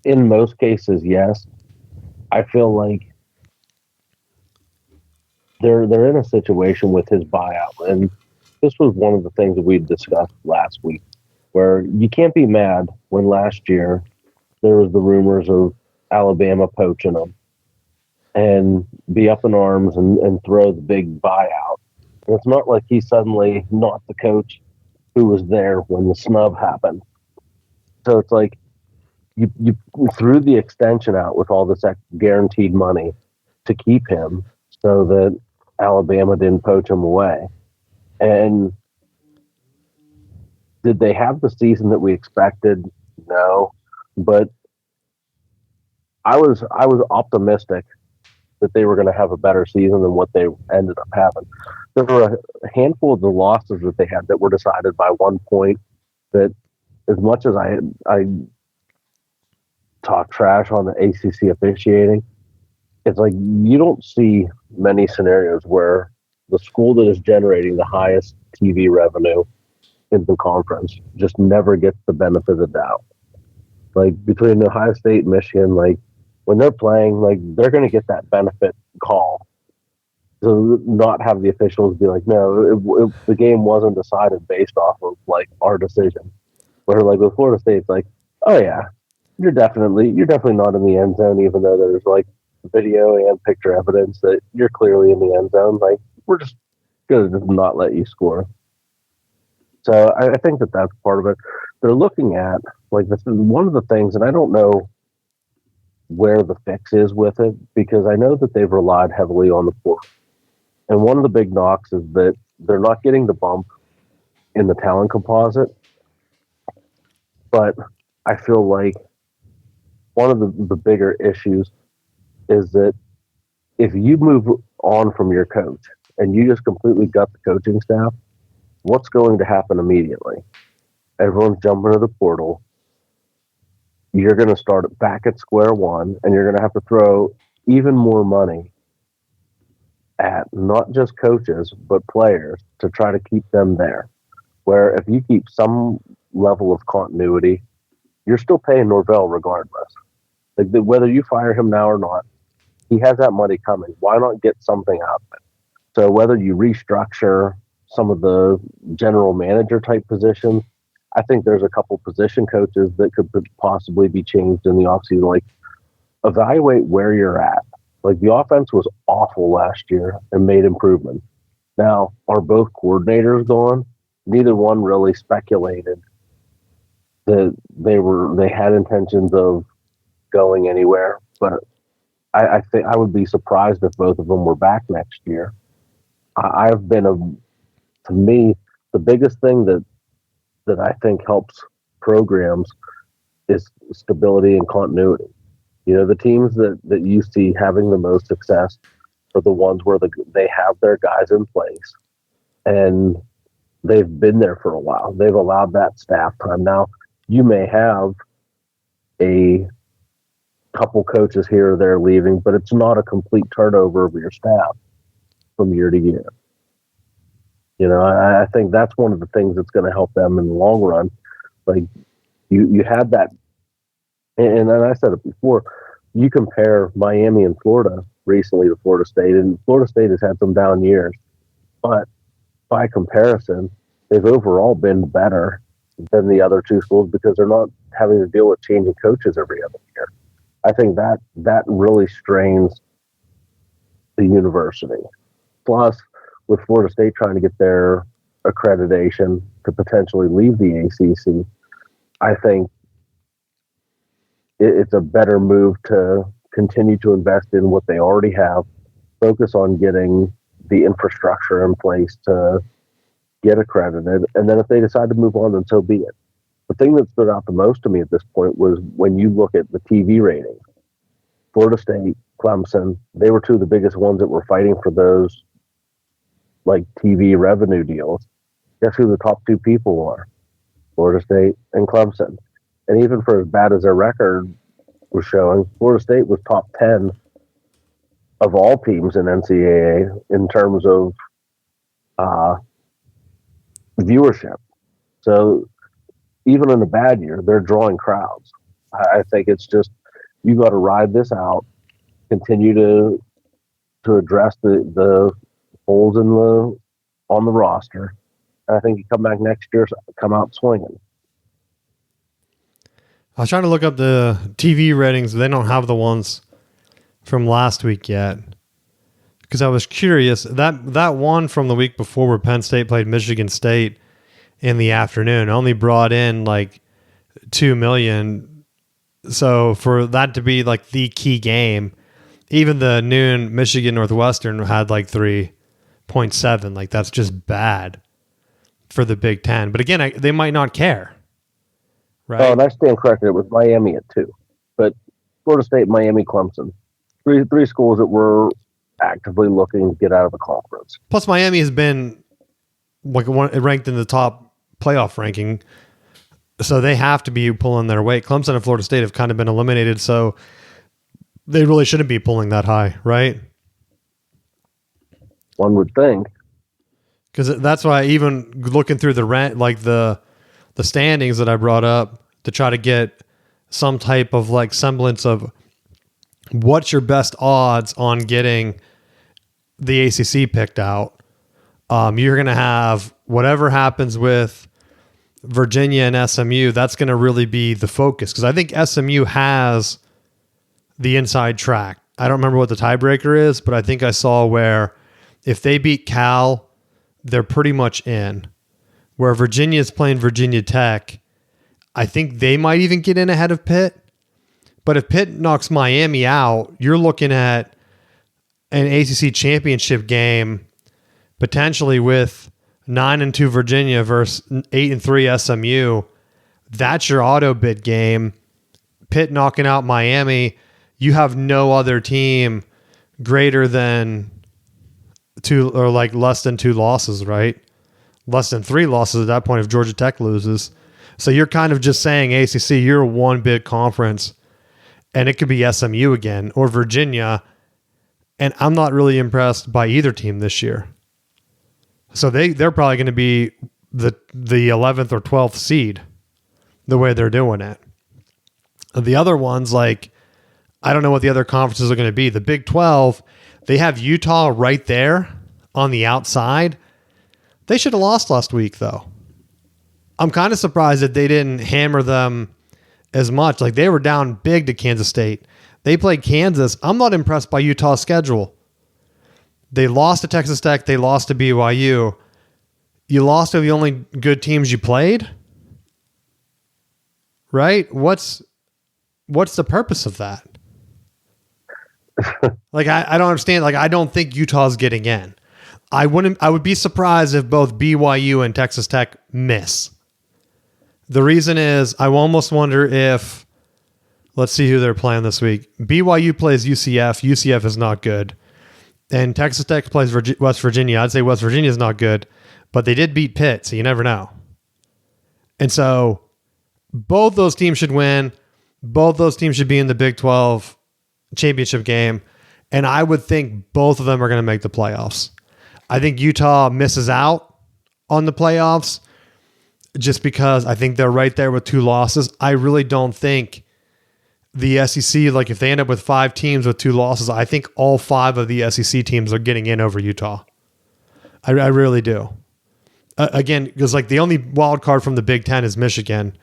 In most cases, yes. I feel like they're in a situation with his buyout, and this was one of the things that we discussed last week, where you can't be mad when last year there was the rumors of Alabama poaching him and be up in arms and throw the big buyout. And it's not like he's suddenly not the coach who was there when the snub happened. So it's like you threw the extension out with all this guaranteed money to keep him so that Alabama didn't poach him away. And did they have the season that we expected? No. But I was optimistic that they were going to have a better season than what they ended up having. There were a handful of the losses that they had that were decided by 1 point that, as much as I talk trash on the ACC officiating, it's like you don't see many scenarios where the school that is generating the highest TV revenue in the conference just never gets the benefit of the doubt. Like between Ohio State and Michigan, like when they're playing, like they're going to get that benefit call. To not have the officials be like, no, the game wasn't decided based off of like our decision. Where like with Florida State, it's like, oh yeah, you're definitely not in the end zone, even though there's like video and picture evidence that you're clearly in the end zone. Like we're just going to just not let you score. So I think that that's part of it. They're looking at like this is one of the things, and I don't know where the fix is with it because I know that they've relied heavily on the portal. And one of the big knocks is that they're not getting the bump in the talent composite, but I feel like one of the bigger issues is that if you move on from your coach and you just completely gut the coaching staff, what's going to happen immediately? Everyone's jumping to the portal. You're going to start back at square one, and you're going to have to throw even more money at not just coaches, but players to try to keep them there. Where if you keep some level of continuity, you're still paying Norvell regardless. Like whether you fire him now or not, he has that money coming. Why not get something out of it? So whether you restructure some of the general manager type positions, I think there's a couple position coaches that could possibly be changed in the offseason. Like, evaluate where you're at. Like, the offense was awful last year and made improvements. Now, are both coordinators gone? Neither one really speculated that they had intentions of going anywhere. But I think I would be surprised if both of them were back next year. To me, the biggest thing that I think helps programs is stability and continuity. You know, the teams that you see having the most success are the ones where they have their guys in place and they've been there for a while. They've allowed that staff time. Now, you may have a couple coaches here or there leaving, but it's not a complete turnover of your staff from year to year. You know, I think that's one of the things that's going to help them in the long run. Like, you had that, and I said it before, you compare Miami and Florida recently to Florida State, and Florida State has had some down years, but by comparison, they've overall been better than the other two schools because they're not having to deal with changing coaches every other year. I think that really strains the university. Plus, with Florida State trying to get their accreditation to potentially leave the ACC, I think it's a better move to continue to invest in what they already have, focus on getting the infrastructure in place to get accredited, and then if they decide to move on, then so be it. The thing that stood out the most to me at this point was when you look at the TV ratings. Florida State, Clemson, they were two of the biggest ones that were fighting for those like TV revenue deals. Guess who the top two people are? Florida State and Clemson. And even for as bad as their record was showing, Florida State was top 10 of all teams in NCAA in terms of viewership. So even in a bad year, they're drawing crowds. I think it's just, you got to ride this out, continue to address the holes on the roster. And I think you come back next year, come out swinging.
I was trying to look up the TV ratings. They don't have the ones from last week yet. Because I was curious. That one from the week before where Penn State played Michigan State in the afternoon only brought in like 2 million. So for that to be like the key game, even the noon Michigan Northwestern had like 3.7. Like, that's just bad for the Big Ten. But again, they might not care. Right.
Oh, and I stand corrected. It was Miami at 2, but Florida State, Miami, Clemson, three schools that were actively looking to get out of the conference.
Plus, Miami has been like ranked in the top playoff ranking, so they have to be pulling their weight. Clemson and Florida State have kind of been eliminated, so they really shouldn't be pulling that high, right?
One would think,
because that's why even looking through the standings that I brought up to try to get some type of like semblance of what's your best odds on getting the ACC picked out. You're going to have whatever happens with Virginia and SMU. That's going to really be the focus because I think SMU has the inside track. I don't remember what the tiebreaker is, but I think I saw where if they beat Cal, they're pretty much in. Where Virginia is playing Virginia Tech, I think they might even get in ahead of Pitt. But if Pitt knocks Miami out, you're looking at an ACC championship game potentially with 9-2 Virginia versus 8-3 SMU. That's your auto bid game. Pitt knocking out Miami. You have no other team greater than 2 or like less than 2 losses, right? Less than 3 losses at that point if Georgia Tech loses. So you're kind of just saying, ACC, you're a one bid conference, and it could be SMU again or Virginia. And I'm not really impressed by either team this year. So they're probably going to be the 11th or 12th seed the way they're doing it. The other ones, like, I don't know what the other conferences are going to be. The Big 12, they have Utah right there on the outside. They should have lost last week, though. I'm kind of surprised that they didn't hammer them as much. Like, they were down big to Kansas State. They played Kansas. I'm not impressed by Utah's schedule. They lost to Texas Tech. They lost to BYU. You lost to the only good teams you played? Right? What's the purpose of that? Like, I don't understand. Like, I don't think Utah's getting in. I would be surprised if both BYU and Texas Tech miss. The reason is I almost wonder if, let's see who they're playing this week. BYU plays UCF. UCF is not good. And Texas Tech plays West Virginia. I'd say West Virginia is not good, but they did beat Pitt, so you never know. And so both those teams should win. Both those teams should be in the Big 12 championship game. And I would think both of them are going to make the playoffs. I think Utah misses out on the playoffs just because I think they're right there with 2 losses. I really don't think the SEC, like if they end up with 5 teams with 2 losses, I think all 5 of the SEC teams are getting in over Utah. I really do. Again, because like the only wild card from the Big Ten is Michigan.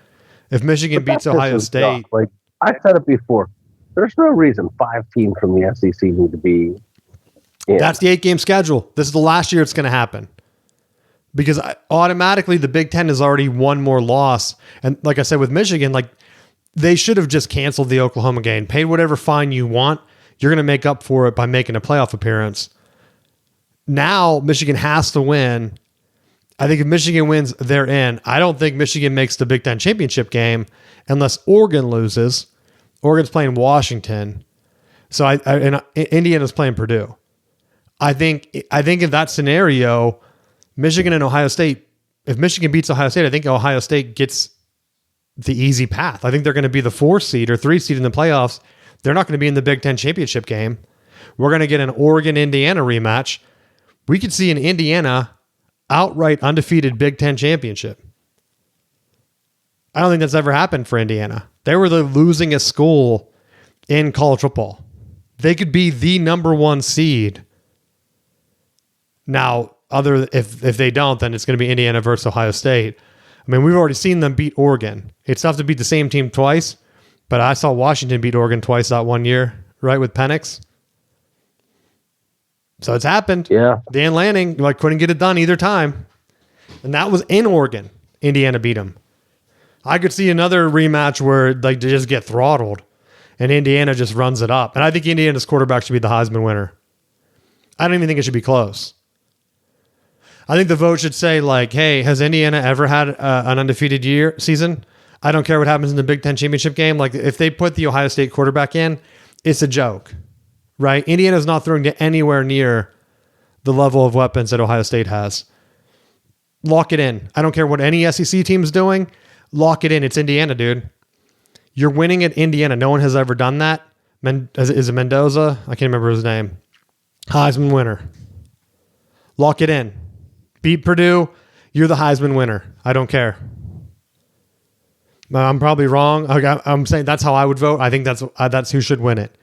If Michigan beats Ohio State,
like I said it before, there's no reason 5 teams from the SEC need to be in.
That's the 8-game schedule. This is the last year it's going to happen. Because automatically the Big Ten has already one more loss. And like I said, with Michigan, like they should have just canceled the Oklahoma game, paid whatever fine you want. You're going to make up for it by making a playoff appearance. Now Michigan has to win. I think if Michigan wins, they're in. I don't think Michigan makes the Big Ten championship game unless Oregon loses. Oregon's playing Washington. So and Indiana's playing Purdue. I think in that scenario, Michigan and Ohio State, if Michigan beats Ohio State, I think Ohio State gets the easy path. I think they're going to be the 4 seed or 3 seed in the playoffs. They're not going to be in the Big Ten championship game. We're going to get an Oregon-Indiana rematch. We could see an Indiana outright undefeated Big Ten championship. I don't think that's ever happened for Indiana. They were the losingest school in college football. They could be the number 1 seed. Now, if they don't, then it's going to be Indiana versus Ohio State. I mean, we've already seen them beat Oregon. It's tough to beat the same team twice, but I saw Washington beat Oregon twice that one year, right, with Penix. So it's happened.
Yeah.
Dan Lanning couldn't get it done either time. And that was in Oregon. Indiana beat them. I could see another rematch where they just get throttled and Indiana just runs it up. And I think Indiana's quarterback should be the Heisman winner. I don't even think it should be close. I think the vote should say, hey, has Indiana ever had an undefeated season? I don't care what happens in the Big Ten championship game. Like, if they put the Ohio State quarterback in, it's a joke, right? Indiana's not throwing to anywhere near the level of weapons that Ohio State has. Lock it in. I don't care what any SEC team is doing. Lock it in. It's Indiana, dude. You're winning at Indiana. No one has ever done that. Is it Mendoza? I can't remember his name. Heisman winner. Lock it in. Beat Purdue. You're the Heisman winner. I don't care. I'm probably wrong. I'm saying that's how I would vote. I think that's who should win it.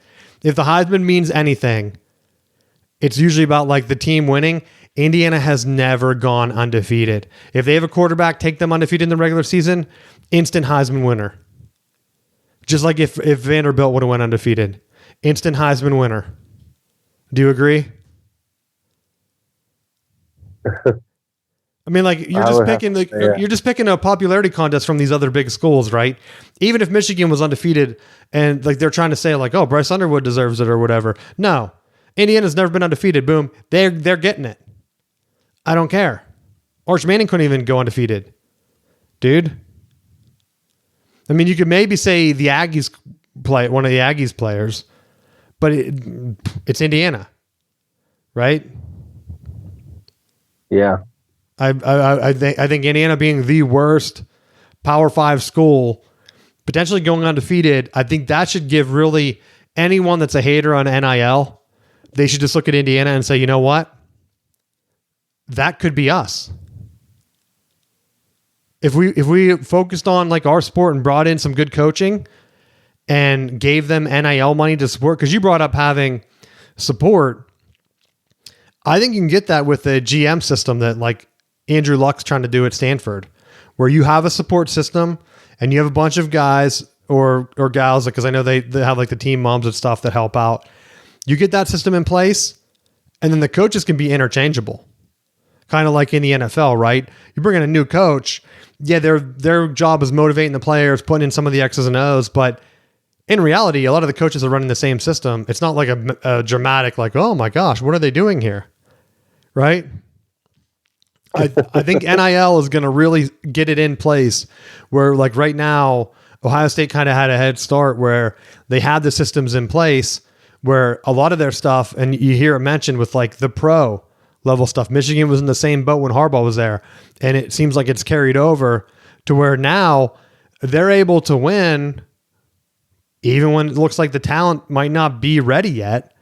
If the Heisman means anything, it's usually about the team winning. Indiana has never gone undefeated. If they have a quarterback take them undefeated in the regular season, instant Heisman winner. Just like if Vanderbilt would have went undefeated. Instant Heisman winner. Do you agree? I mean, you're just picking a popularity contest from these other big schools, right? Even if Michigan was undefeated and they're trying to say oh, Bryce Underwood deserves it or whatever. No, Indiana's never been undefeated. Boom, they're getting it. I don't care. Arch Manning couldn't even go undefeated, dude. I mean, you could maybe say the Aggies one of the Aggies players, but it's Indiana, right?
Yeah.
I think Indiana being the worst Power 5 school, potentially going undefeated, I think that should give really anyone that's a hater on NIL, they should just look at Indiana and say, you know what? That could be us. If we focused on like our sport and brought in some good coaching and gave them NIL money to support, because you brought up having support, I think you can get that with a GM system that like Andrew Luck's trying to do at Stanford, where you have a support system and you have a bunch of guys or gals, because I know they have like the team moms and stuff that help out. You get that system in place, and then the coaches can be interchangeable. Kind of like in the NFL, right? You bring in a new coach, yeah, their job is motivating the players, putting in some of the X's and O's, but in reality, a lot of the coaches are running the same system. It's not like a dramatic, like, oh my gosh, what are they doing here? Right? I think NIL is going to really get it in place where, like, right now, Ohio State kind of had a head start where they had the systems in place where a lot of their stuff, and you hear it mentioned with like the pro level stuff. Michigan was in the same boat when Harbaugh was there, and it seems like it's carried over to where now they're able to win even when it looks like the talent might not be ready yet,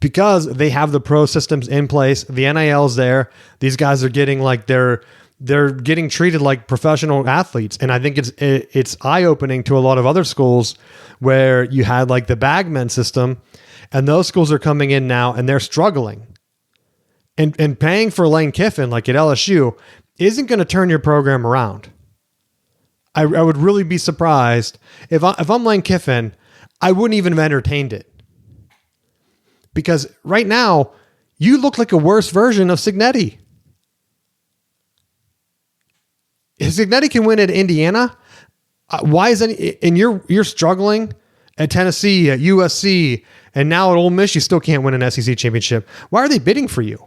because they have the pro systems in place. The NIL's there. These guys are getting like they're getting treated like professional athletes. And I think it's eye-opening to a lot of other schools where you had like the bagman system, and those schools are coming in now and they're struggling. And paying for Lane Kiffin, like at LSU, isn't going to turn your program around. I would really be surprised if I'm Lane Kiffin, I wouldn't even have entertained it. Because right now, you look like a worse version of Cignetti. If Cignetti can win at Indiana, why is any? And you're struggling at Tennessee, at USC, and now at Ole Miss, you still can't win an SEC championship. Why are they bidding for you?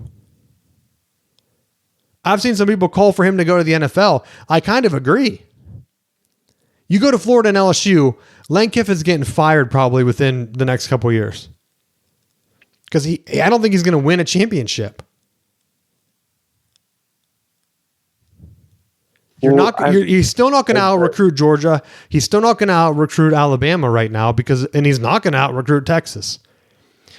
I've seen some people call for him to go to the NFL. I kind of agree. You go to Florida and LSU, Lane Kiffin's getting fired probably within the next couple of years. Because I don't think he's going to win a championship. He's still not going to out-recruit Georgia. He's still not going to out-recruit Alabama right now, and he's not going to out-recruit Texas.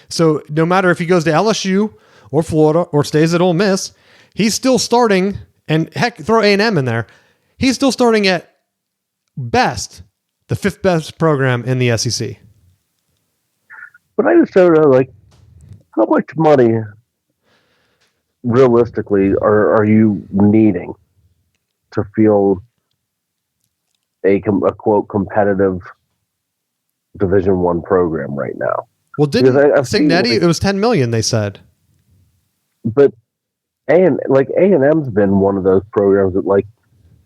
So no matter if he goes to LSU or Florida or stays at Ole Miss, he's still starting, and heck, throw A&M in there. He's still starting at best, the 5th best program in the SEC.
But I just don't know, like, how much money realistically are you needing to field a quote competitive Division I program right now?
Well, didn't Cignetti? It was $10 million. They said,
but A&M's been one of those programs that like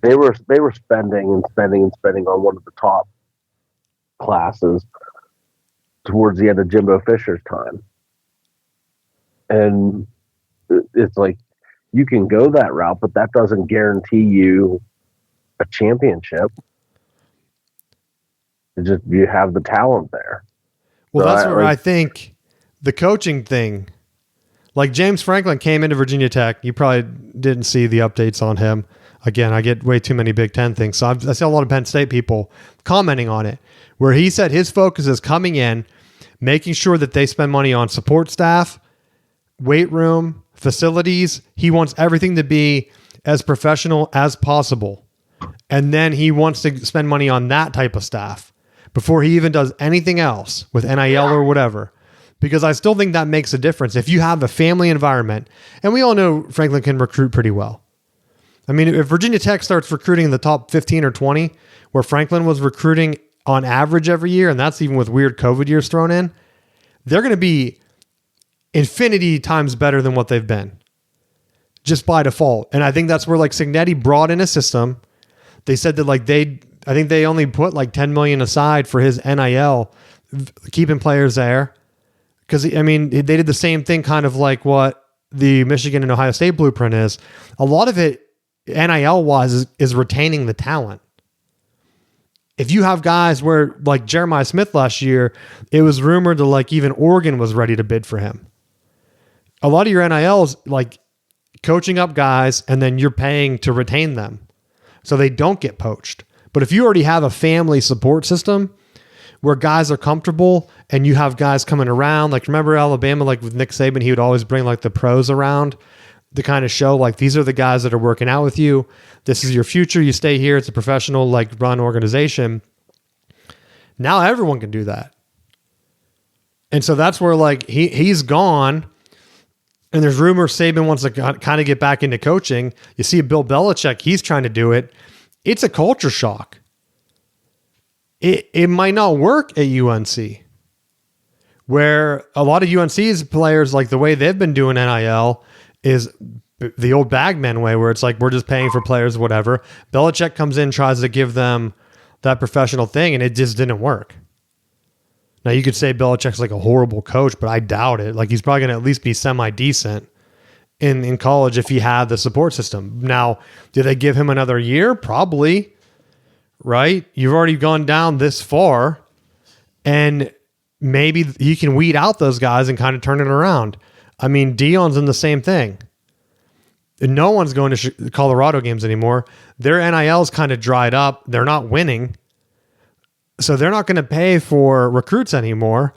they were spending on one of the top classes towards the end of Jimbo Fisher's time. And it's like, you can go that route, but that doesn't guarantee you a championship. It's just, you have the talent there.
Well, so that's where I think the coaching thing, like James Franklin came into Virginia Tech. You probably didn't see the updates on him. Again, I get way too many Big Ten things. So I see a lot of Penn State people commenting on it, where he said his focus is coming in, making sure that they spend money on support staff, weight room, facilities. He wants everything to be as professional as possible. And then he wants to spend money on that type of staff before he even does anything else with NIL or whatever. Because I still think that makes a difference. If you have a family environment, and we all know Franklin can recruit pretty well. I mean, if Virginia Tech starts recruiting in the top 15 or 20, where Franklin was recruiting on average every year, and that's even with weird COVID years thrown in, they're going to be infinity times better than what they've been just by default. And I think that's where like Cignetti brought in a system. They said that like I think they only put like $10 million aside for his NIL, keeping players there. Because, I mean, they did the same thing kind of like what the Michigan and Ohio State blueprint is. A lot of it, NIL-wise, is retaining the talent. if you have guys where like Jeremiah Smith last year, it was rumored that like even Oregon was ready to bid for him. A lot of your NILs like coaching up guys and then you're paying to retain them so they don't get poached. But if you already have a family support system where guys are comfortable and you have guys coming around, like remember Alabama, like with Nick Saban, he would always bring like the pros around to kind of show like, these are the guys that are working out with you. This is your future. You stay here. It's a professional, like run organization. Now everyone can do that. And so that's where like he's gone. And there's rumors Saban wants to kind of get back into coaching. You see Bill Belichick, he's trying to do it. It's a culture shock. It might not work at UNC, where a lot of UNC's players, like the way they've been doing NIL is the old bagman way, where it's like, we're just paying for players, whatever. Belichick comes in, tries to give them that professional thing, and it just didn't work. Now, you could say Belichick's like a horrible coach, but I doubt it. Like, he's probably going to at least be semi-decent in college if he had the support system. Now, do they give him another year? Probably, right? You've already gone down this far, and maybe he can weed out those guys and kind of turn it around. I mean, Dion's in the same thing. No one's going to Colorado games anymore. Their NIL's kind of dried up. They're not winning. So they're not going to pay for recruits anymore.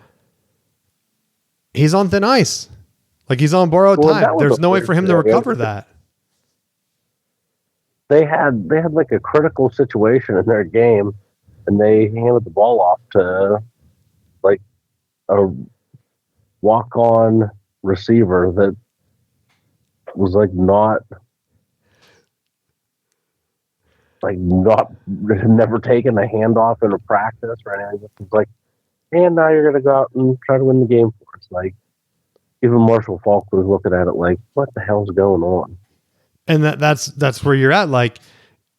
He's on thin ice. Like he's on borrowed time. There's no way for him to recover that.
They had like a critical situation in their game, and they handed the ball off to like a walk-on receiver that was never taken a handoff in a practice or anything. It was like, and now you're going to go out and try to win the game for us. Like, even Marshall Faulk was looking at it like, what the hell's going on?
And that's where you're at. Like,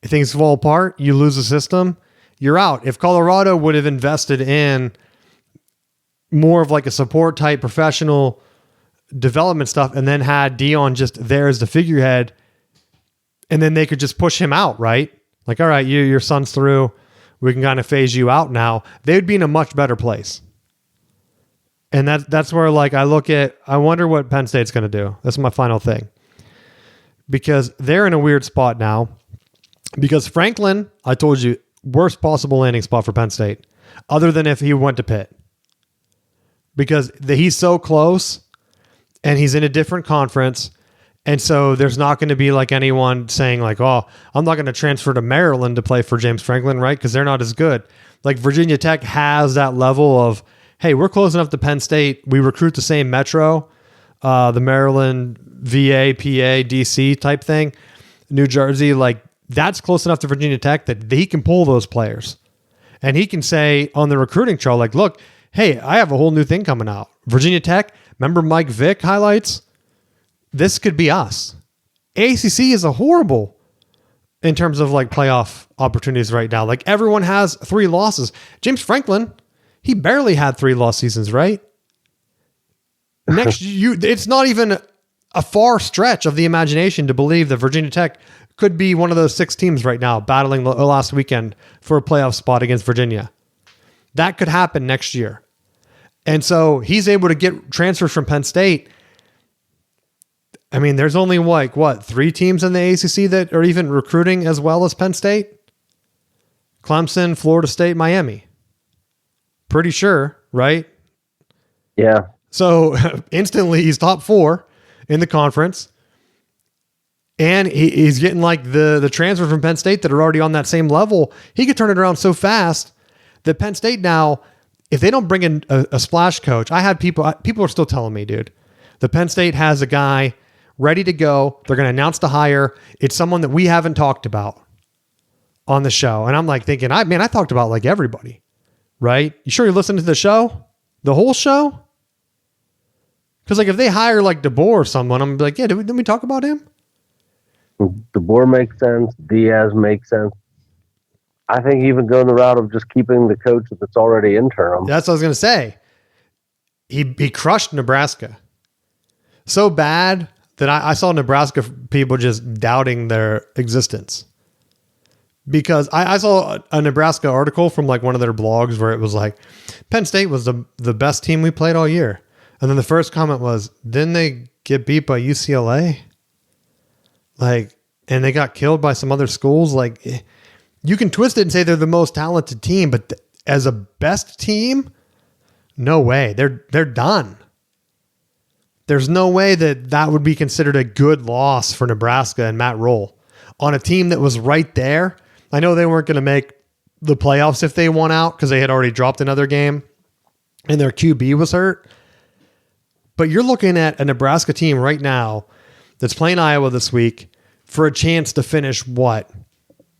things fall apart, you lose the system, you're out. If Colorado would have invested in more of like a support type professional development stuff and then had Dion just there as the figurehead, and then they could just push him out, right? Like, all right, your son's through. We can kind of phase you out now. They would be in a much better place. And that's where, like, I wonder what Penn State's going to do. That's my final thing. Because they're in a weird spot now. Because Franklin, I told you, worst possible landing spot for Penn State, other than if he went to Pitt. Because he's so close, and he's in a different conference. And so there's not going to be like anyone saying like, oh, I'm not going to transfer to Maryland to play for James Franklin, right? Because they're not as good. Like Virginia Tech has that level of, hey, we're close enough to Penn State. We recruit the same metro, the Maryland, VA, PA, DC type thing, New Jersey. Like that's close enough to Virginia Tech that he can pull those players. And he can say on the recruiting trail, like, look, hey, I have a whole new thing coming out. Virginia Tech, remember Mike Vick highlights? This could be us. ACC is a horrible in terms of like playoff opportunities right now. Like everyone has 3 losses. James Franklin, he barely had 3 loss seasons, right? It's not even a far stretch of the imagination to believe that Virginia Tech could be one of those 6 teams right now battling last weekend for a playoff spot against Virginia. That could happen next year. And so he's able to get transfers from Penn State. I mean, there's only like, 3 teams in the ACC that are even recruiting as well as Penn State? Clemson, Florida State, Miami. Pretty sure, right?
Yeah.
So instantly he's top 4 in the conference. And he's getting like the transfer from Penn State that are already on that same level. He could turn it around so fast that Penn State now, if they don't bring in a splash coach, I had people are still telling me, dude, the Penn State has a guy ready to go. They're going to announce the hire. It's someone that we haven't talked about on the show. And I'm like thinking, I talked about like everybody, right? You sure you're listening to the show? The whole show? Because like if they hire like DeBoer or someone, I'm like, yeah, didn't we talk about him?
DeBoer makes sense. Diaz makes sense. I think even going the route of just keeping the coach that's already interim.
That's what I was going to say. He crushed Nebraska so bad that I saw Nebraska people just doubting their existence. Because I saw a Nebraska article from like one of their blogs where it was like, Penn State was the best team we played all year. And then the first comment was, didn't they get beat by UCLA? Like, and they got killed by some other schools. Like, you can twist it and say they're the most talented team, but as a best team, no way. They're done. There's no way that would be considered a good loss for Nebraska and Matt Rule on a team that was right there. I know they weren't going to make the playoffs if they won out because they had already dropped another game and their QB was hurt. But you're looking at a Nebraska team right now that's playing Iowa this week for a chance to finish what?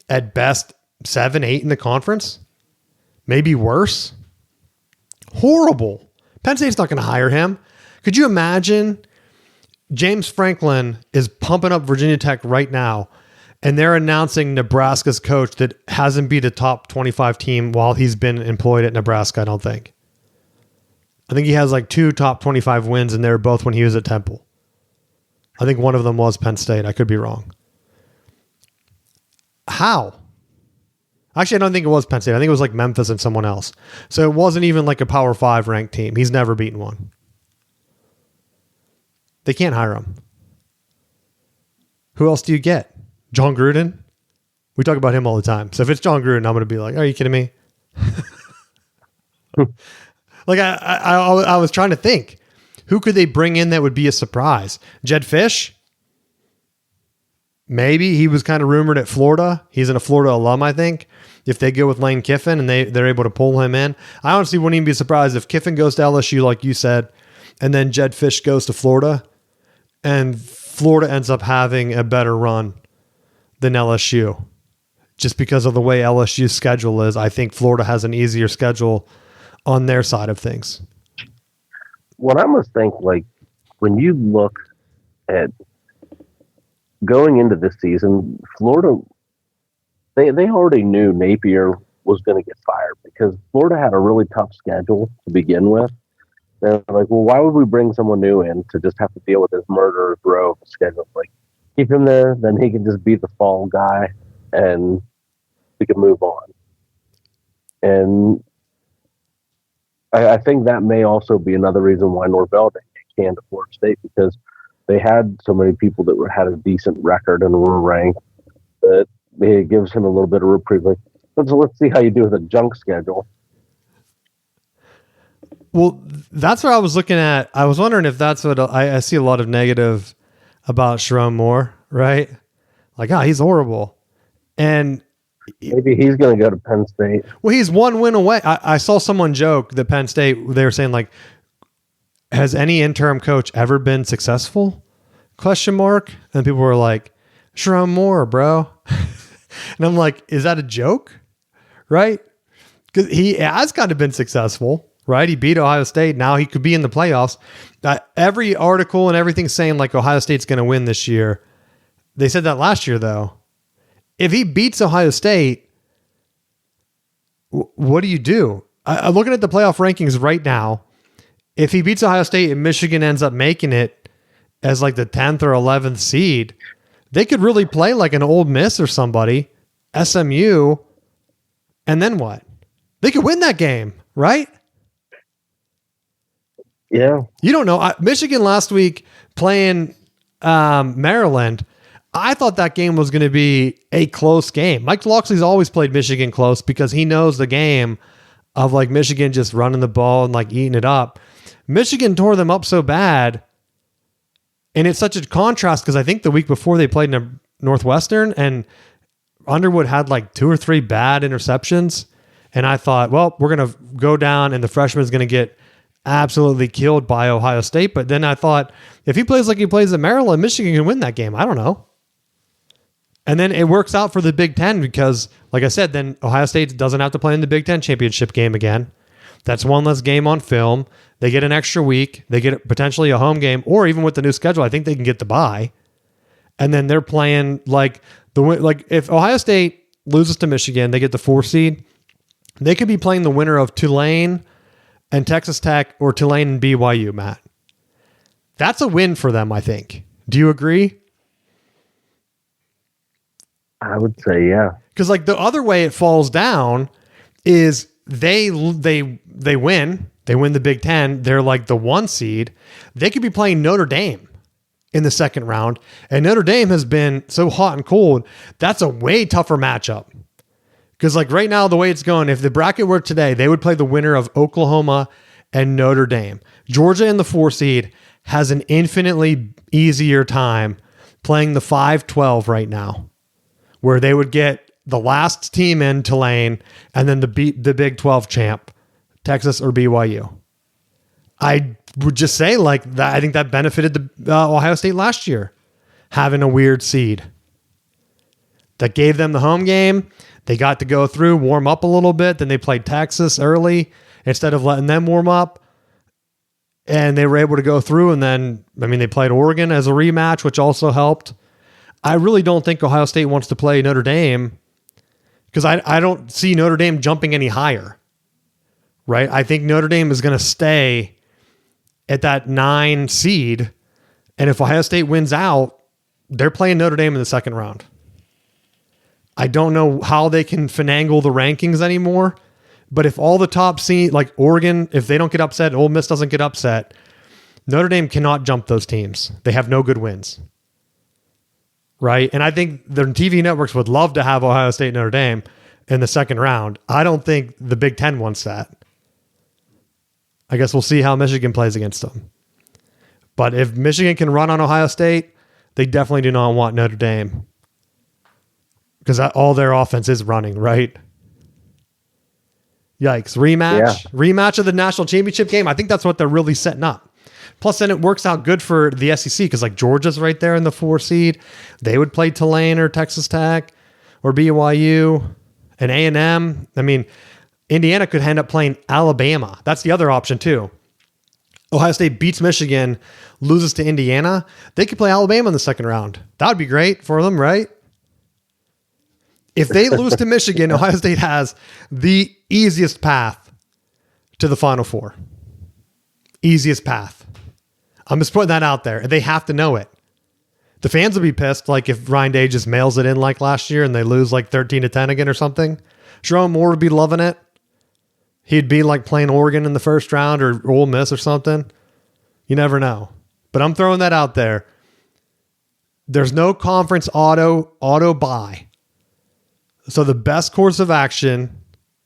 At best, 7-8 in the conference? Maybe worse? Horrible. Penn State's not going to hire him. Could you imagine James Franklin is pumping up Virginia Tech right now, and they're announcing Nebraska's coach that hasn't beat a top 25 team while he's been employed at Nebraska, I don't think. I think he has like 2 top 25 wins, and they're both when he was at Temple. I think one of them was Penn State. I could be wrong. How? Actually, I don't think it was Penn State. I think it was like Memphis and someone else. So it wasn't even like a Power 5 ranked team. He's never beaten one. They can't hire him. Who else do you get? John Gruden? We talk about him all the time. So if it's John Gruden, I'm going to be like, are you kidding me? Like I was trying to think. Who could they bring in that would be a surprise? Jed Fish? Maybe. He was kind of rumored at Florida. He's a Florida alum, I think. If they go with Lane Kiffin and they're able to pull him in. I honestly wouldn't even be surprised if Kiffin goes to LSU, like you said, and then Jed Fish goes to Florida, and Florida ends up having a better run than LSU. Just because of the way LSU's schedule is, I think Florida has an easier schedule on their side of things.
What I must think, like, when you look at going into this season, Florida, they already knew Napier was going to get fired because Florida had a really tough schedule to begin with. They're like, well, why would we bring someone new in to just have to deal with this murderer's row of a schedule? Like, keep him there, then he can just be the fall guy, and we can move on. And I think that may also be another reason why Norvell didn't get canned at Florida State, because they had so many people that had a decent record and were ranked that it gives him a little bit of reprieve. Like, let's see how you do with a junk schedule.
Well, that's what I was looking at. I was wondering if that's what I see a lot of negative about Sharon Moore, right? Like, he's horrible. And
maybe he's going to go to Penn State.
Well, he's one win away. I saw someone joke that Penn State, they were saying, like, has any interim coach ever been successful? ? And people were like, Sharon Moore, bro. And I'm like, is that a joke? Right? Because he has kind of been successful. Right? He beat Ohio State. Now he could be in the playoffs. Every article and everything saying like Ohio State's going to win this year. They said that last year, though. If he beats Ohio State, what do you do? I'm looking at the playoff rankings right now. If he beats Ohio State and Michigan ends up making it as like the 10th or 11th seed, they could really play like an Ole Miss or somebody, SMU, and then what? They could win that game, right?
Yeah.
You don't know. Michigan last week playing Maryland, I thought that game was going to be a close game. Mike Loxley's always played Michigan close because he knows the game of like Michigan just running the ball and like eating it up. Michigan tore them up so bad. And it's such a contrast because I think the week before they played Northwestern and Underwood had like 2 or 3 bad interceptions. And I thought, well, we're going to go down and the freshman's going to get absolutely killed by Ohio State. But then I thought, if he plays like he plays at Maryland, Michigan can win that game. I don't know. And then it works out for the Big Ten because, like I said, then Ohio State doesn't have to play in the Big Ten championship game again. That's one less game on film. They get an extra week. They get potentially a home game, or even with the new schedule, I think they can get the bye. And then they're playing like if Ohio State loses to Michigan, they get the 4 seed. They could be playing the winner of Tulane and Texas Tech or Tulane and BYU, Matt. That's a win for them, I think. Do you agree?
I would say, yeah.
Because like the other way it falls down is they win the Big Ten. They're like the 1 seed. They could be playing Notre Dame in the second round. And Notre Dame has been so hot and cold. That's a way tougher matchup. Because like right now, the way it's going, if the bracket were today, they would play the winner of Oklahoma and Notre Dame. Georgia in the 4 seed has an infinitely easier time playing the 5-12 right now, where they would get the last team in Tulane and then the Big 12 champ, Texas or BYU. I would just say like that. I think that benefited the Ohio State last year, having a weird seed that gave them the home game. They got to go through, warm up a little bit. Then they played Texas early instead of letting them warm up. And they were able to go through. And then, I mean, they played Oregon as a rematch, which also helped. I really don't think Ohio State wants to play Notre Dame because I don't see Notre Dame jumping any higher, right? I think Notre Dame is going to stay at that 9 seed. And if Ohio State wins out, they're playing Notre Dame in the second round. I don't know how they can finagle the rankings anymore, but if all the top seed, like Oregon, if they don't get upset, Ole Miss doesn't get upset, Notre Dame cannot jump those teams. They have no good wins. Right? And I think the TV networks would love to have Ohio State and Notre Dame in the second round. I don't think the Big Ten wants that. I guess we'll see how Michigan plays against them. But if Michigan can run on Ohio State, they definitely do not want Notre Dame. Because all their offense is running, right? Yikes. Rematch of the national championship game. I think that's what they're really setting up. Plus, then it works out good for the SEC because like Georgia's right there in the 4 seed. They would play Tulane or Texas Tech or BYU and A&M. I mean, Indiana could end up playing Alabama. That's the other option too. Ohio State beats Michigan, loses to Indiana. They could play Alabama in the second round. That would be great for them, right? If they lose to Michigan, Ohio State has the easiest path to the Final Four. Easiest path. I'm just putting that out there. They have to know it. The fans will be pissed, like if Ryan Day just mails it in like last year and they lose like 13-10 again or something. Sherrone Moore would be loving it. He'd be like playing Oregon in the first round or Ole Miss or something. You never know. But I'm throwing that out there. There's no conference auto buy. So the best course of action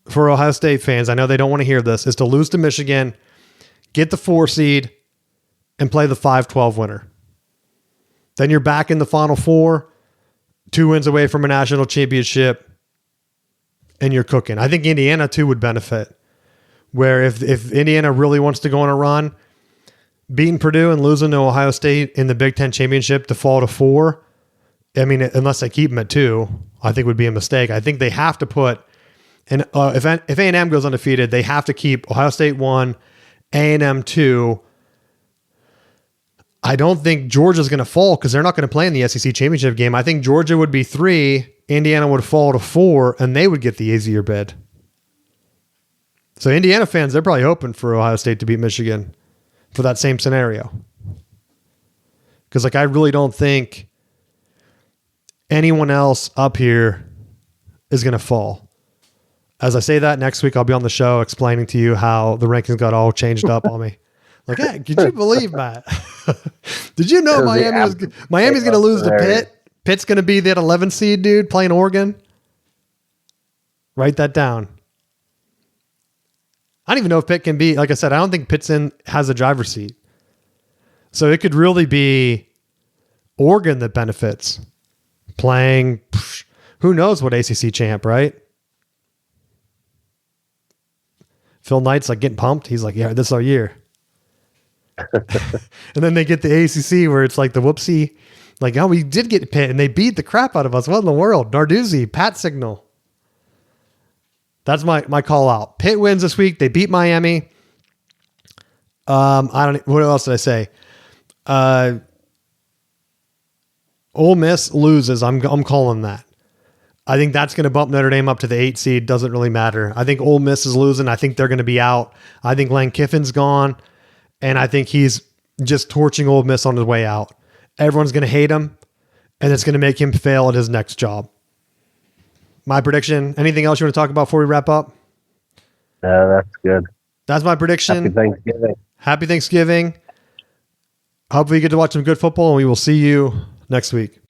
for Ohio State fans, I know they don't want to hear this, is to lose to Michigan, get the 4 seed, and play the 5-12 winner. Then you're back in the Final Four, 2 wins away from a national championship, and you're cooking. I think Indiana, too, would benefit. Where if Indiana really wants to go on a run, beating Purdue and losing to Ohio State in the Big Ten championship to fall to 4, I mean, unless they keep them at 2, I think would be a mistake. I think they have to put, and if A&M goes undefeated, they have to keep Ohio State 1, A&M 2. I don't think Georgia's going to fall because they're not going to play in the SEC championship game. I think Georgia would be 3, Indiana would fall to 4, and they would get the easier bid. So Indiana fans, they're probably hoping for Ohio State to beat Michigan for that same scenario. Because like I really don't think anyone else up here is going to fall. As I say that, next week I'll be on the show explaining to you how the rankings got all changed up on me. Like, hey, could you believe that? Did you know Miami's going to lose to Pitt? Pitt's going to be that 11 seed dude playing Oregon? Write that down. I don't even know if Pitt can be, like I said, I don't think Pitt has a driver's seat. So it could really be Oregon that benefits playing, who knows what ACC champ, right? Phil Knight's like getting pumped. He's like, yeah, this is our year. And then they get the ACC where it's like the whoopsie, like, oh, we did get Pitt and they beat the crap out of us. What in the world? Narduzzi, Pat Signal. That's my call out. Pitt wins this week. They beat Miami. What else did I say? Ole Miss loses. I'm calling that. I think that's going to bump Notre Dame up to the 8 seed. Doesn't really matter. I think Ole Miss is losing. I think they're going to be out. I think Lane Kiffin's gone. And I think he's just torching Ole Miss on his way out. Everyone's going to hate him. And it's going to make him fail at his next job. my prediction. Anything else you want to talk about before we wrap up?
That's good.
That's my prediction.
Happy Thanksgiving.
Happy Thanksgiving. Hopefully you get to watch some good football, and we will see you next week.